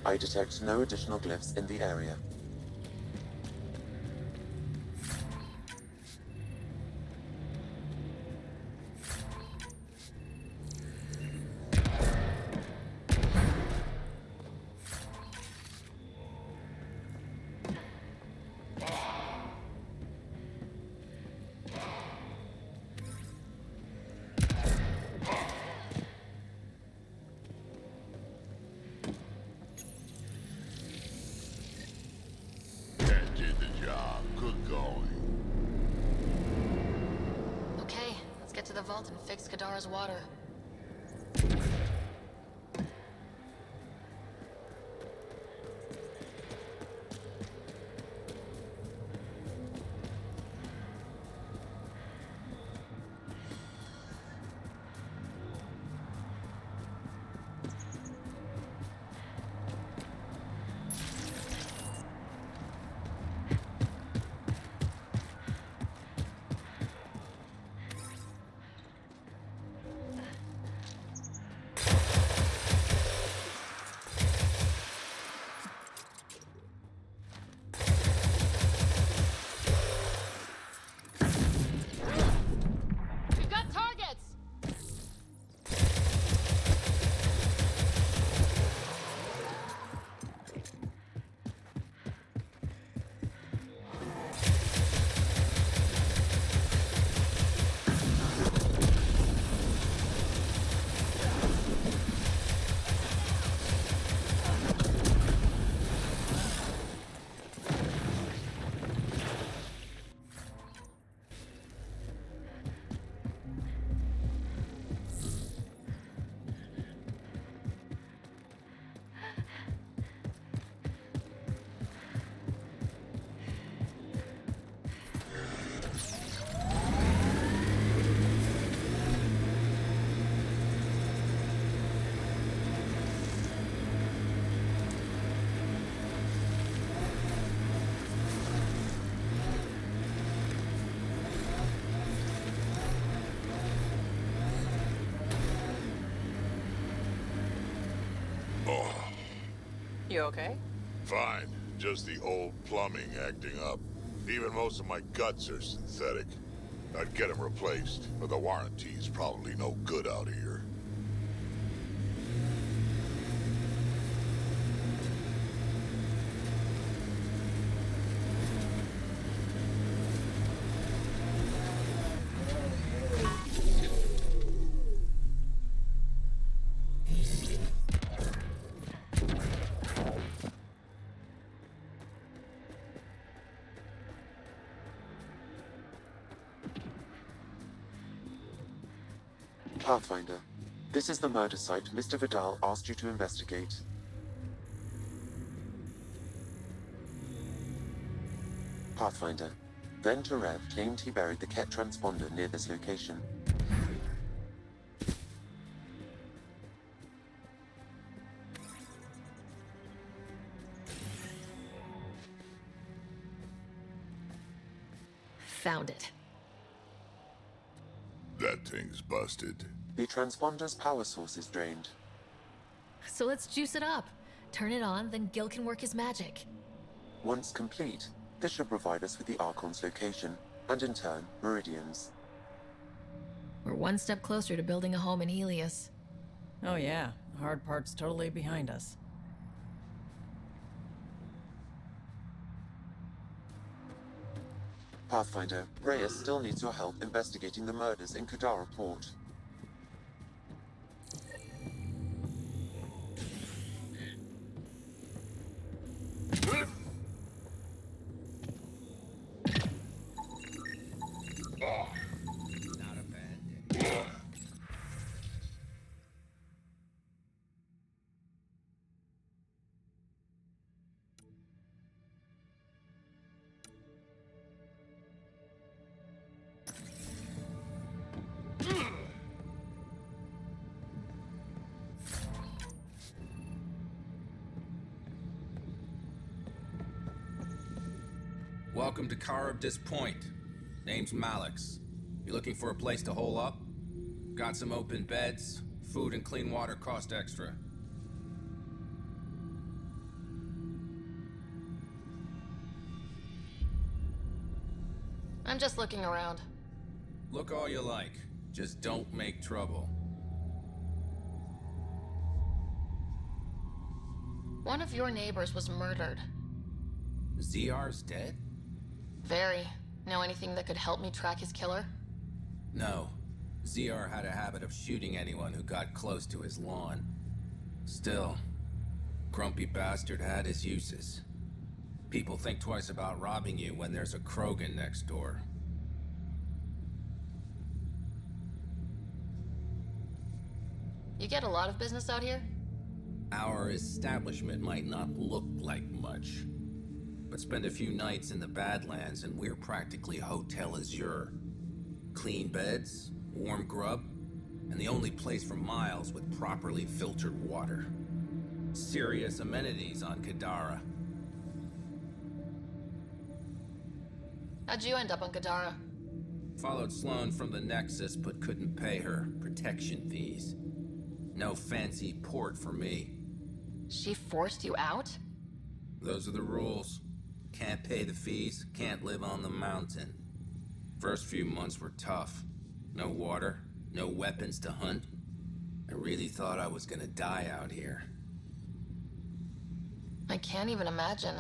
I detect no additional glyphs in the area. That did the job. Good going. Okay, let's get to the vault and fix Kadara's water. We've got targets! You okay? Fine. Just the old plumbing acting up. Even most of my guts are synthetic. I'd get them replaced, but the warranty's probably no good out here. Pathfinder, this is the murder site Mr. Vidal asked you to investigate. Pathfinder, then Terev claimed he buried the Ket transponder near this location. Found it. That thing's busted. The transponder's power source is drained. So let's juice it up. Turn it on, then Gil can work his magic. Once complete, this should provide us with the Archon's location, and in turn, Meridian's. We're one step closer to building a home in Helios. Oh yeah, the hard part's totally behind us. Pathfinder, Reyes still needs your help investigating the murders in Kadara Port. Welcome to Charybdis Point. Name's Malix. You looking for a place to hole up? Got some open beds. Food and clean water cost extra. I'm just looking around. Look all you like. Just don't make trouble. One of your neighbors was murdered. ZR's dead? Very. Know anything that could help me track his killer? No. ZR had a habit of shooting anyone who got close to his lawn. Still, grumpy bastard had his uses. People think twice about robbing you when there's a Krogan next door. You get a lot of business out here? Our establishment might not look like much, but spend a few nights in the Badlands and we're practically Hotel Azure. Clean beds, warm grub, and the only place for miles with properly filtered water. Serious amenities on Kadara. How'd you end up on Kadara? Followed Sloan from the Nexus, but couldn't pay her protection fees. No fancy port for me. She forced you out? Those are the rules. Can't pay the fees, can't live on the mountain. First few months were tough. No water, no weapons to hunt. I really thought I was gonna die out here. I can't even imagine.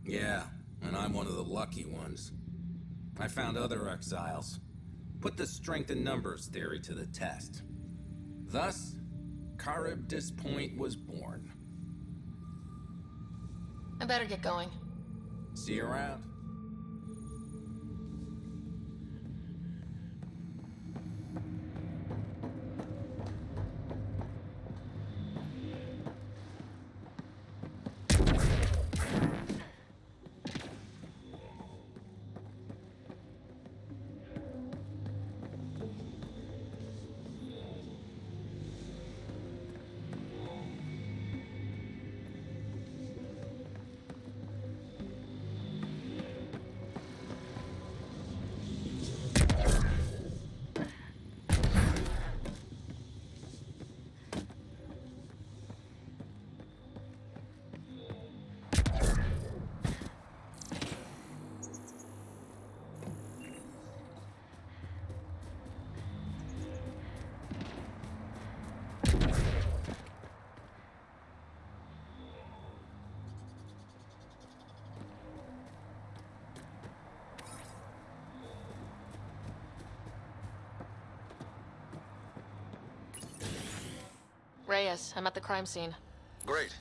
Yeah, and I'm one of the lucky ones. I found other exiles. Put the strength in numbers theory to the test. Thus, Charybdis Point was born. I better get going. See you around. Reyes, I'm at the crime scene. Great.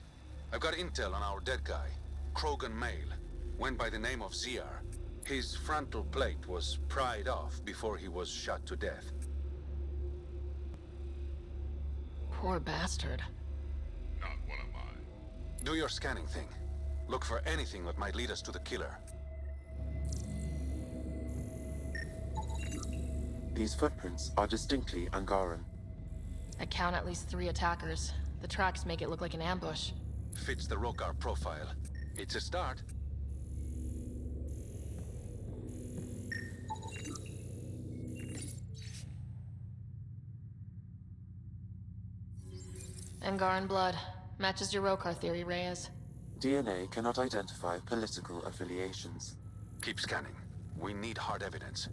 I've got intel on our dead guy. Krogan male. Went by the name of ZR. His frontal plate was pried off before he was shot to death. Poor bastard. Not one of mine. Do your scanning thing. Look for anything that might lead us to the killer. These footprints are distinctly Angaran. I count at least 3 attackers. The tracks make it look like an ambush. Fits the Rokar profile. It's a start. Angaran blood. Matches your Rokar theory, Reyes. DNA cannot identify political affiliations. Keep scanning. We need hard evidence.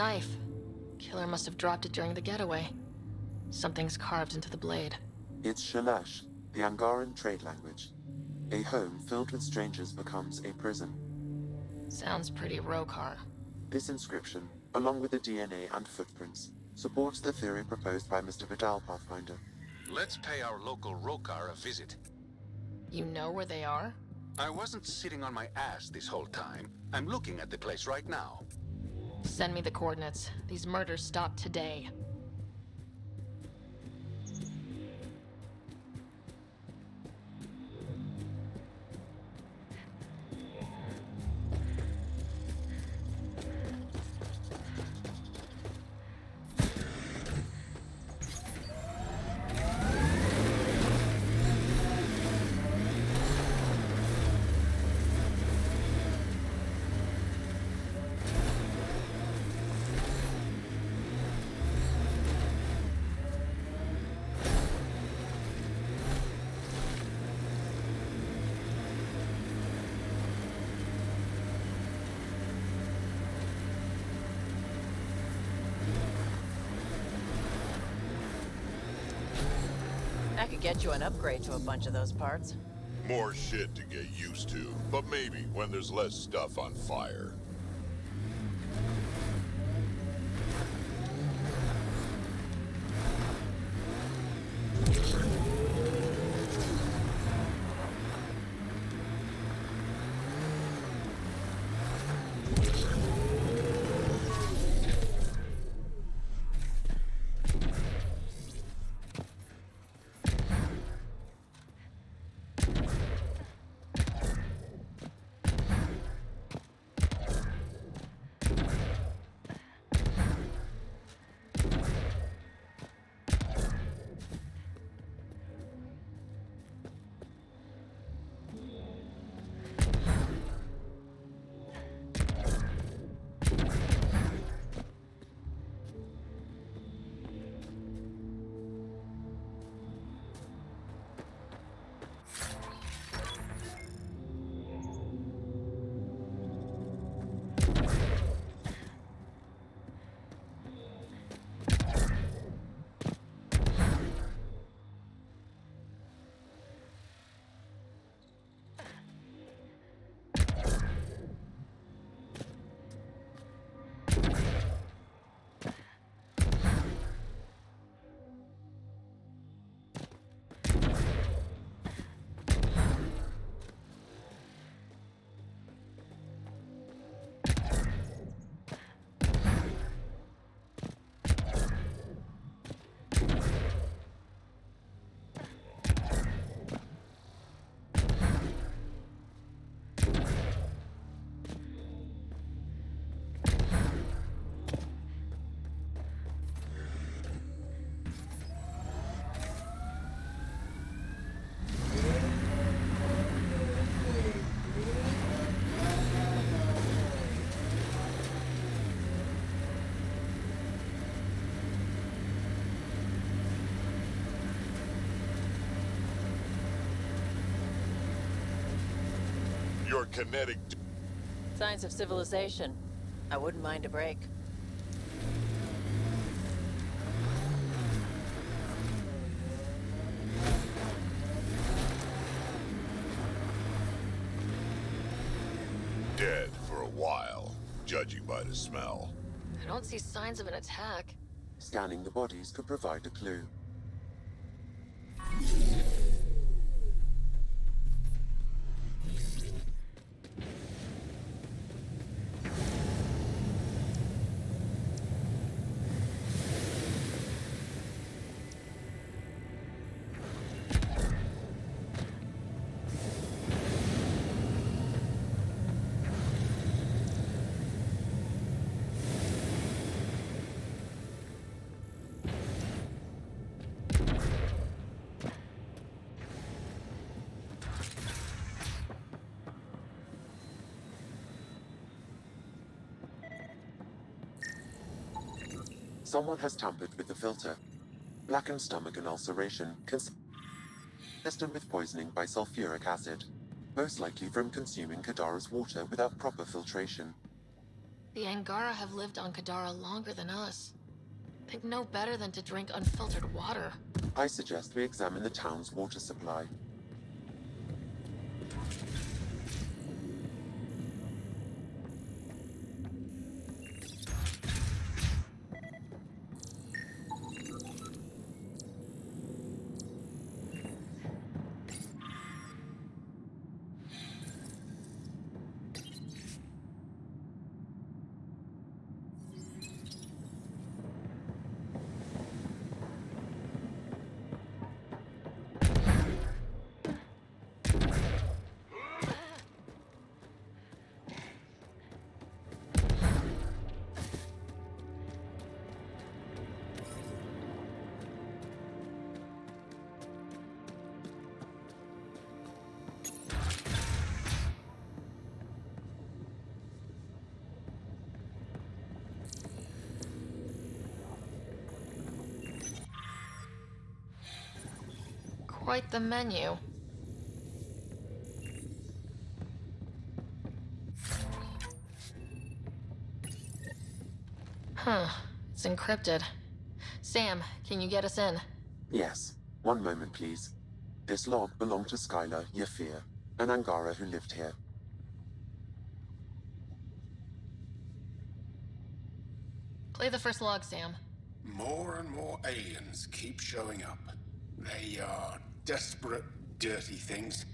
knife. Killer must have dropped it during the getaway. Something's carved into the blade. It's Shalash, the Angaran trade language. A home filled with strangers becomes a prison. Sounds pretty Rokar. This inscription, along with the DNA and footprints, supports the theory proposed by Mr. Vidal, Pathfinder. Let's pay our local Rokar a visit. You know where they are? I wasn't sitting on my ass this whole time. I'm looking at the place right now. Send me the coordinates. These murders stopped today. I could get you an upgrade to a bunch of those parts. More shit to get used to, but maybe when there's less stuff on fire. Your kinetic... Signs of civilization. I wouldn't mind a break. dead for a while, judging by the smell. I don't see signs of an attack. Scanning the bodies could provide a clue. Someone has tampered with the filter. Blackened stomach and ulceration, consistent with poisoning by sulfuric acid, most likely from consuming Kadara's water without proper filtration. The Angara have lived on Kadara longer than us. They'd know better than to drink unfiltered water. I suggest we examine the town's water supply. Quite the menu. Huh. It's encrypted. Sam, can you get us in? Yes. One moment, please. This log belonged to Skylar Yafir, an Angara who lived here. Play the first log, Sam. More and more aliens keep showing up. They are desperate, dirty things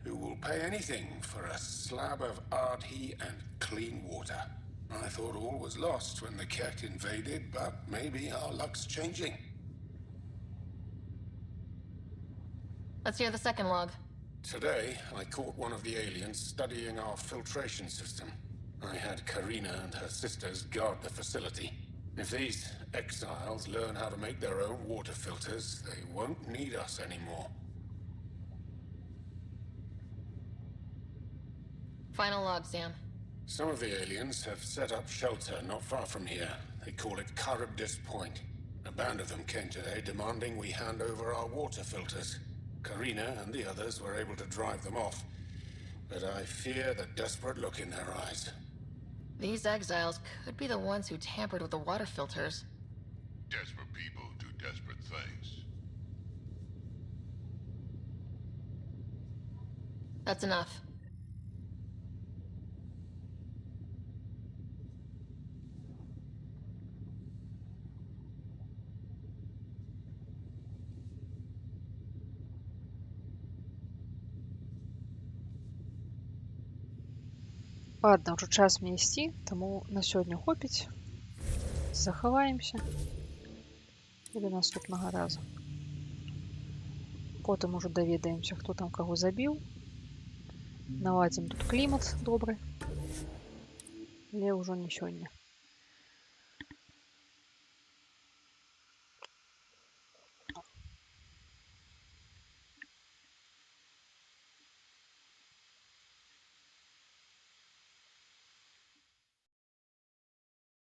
who will pay anything for a slab of Ardhi and clean water. I thought all was lost when the Kett invaded, but maybe our luck's changing. Let's hear the second log. Today, I caught one of the aliens studying our filtration system. I had Karina and her sisters guard the facility. If these exiles learn how to make their own water filters, they won't need us anymore. Final log, Sam. Some of the aliens have set up shelter not far from here. They call it Charybdis Point. A band of them came today demanding we hand over our water filters. Karina and the others were able to drive them off, but I fear the desperate look in their eyes. These exiles could be the ones who tampered with the water filters. Desperate people do desperate things. That's enough. Ладно, уже час мне ісці, тому на сёння хопіць. Захаваемся. І до наступнага разу. Потым ужо даведаемся, хто там каго забіў. Наладзім тут клімат добры. Але ўжо не сёння.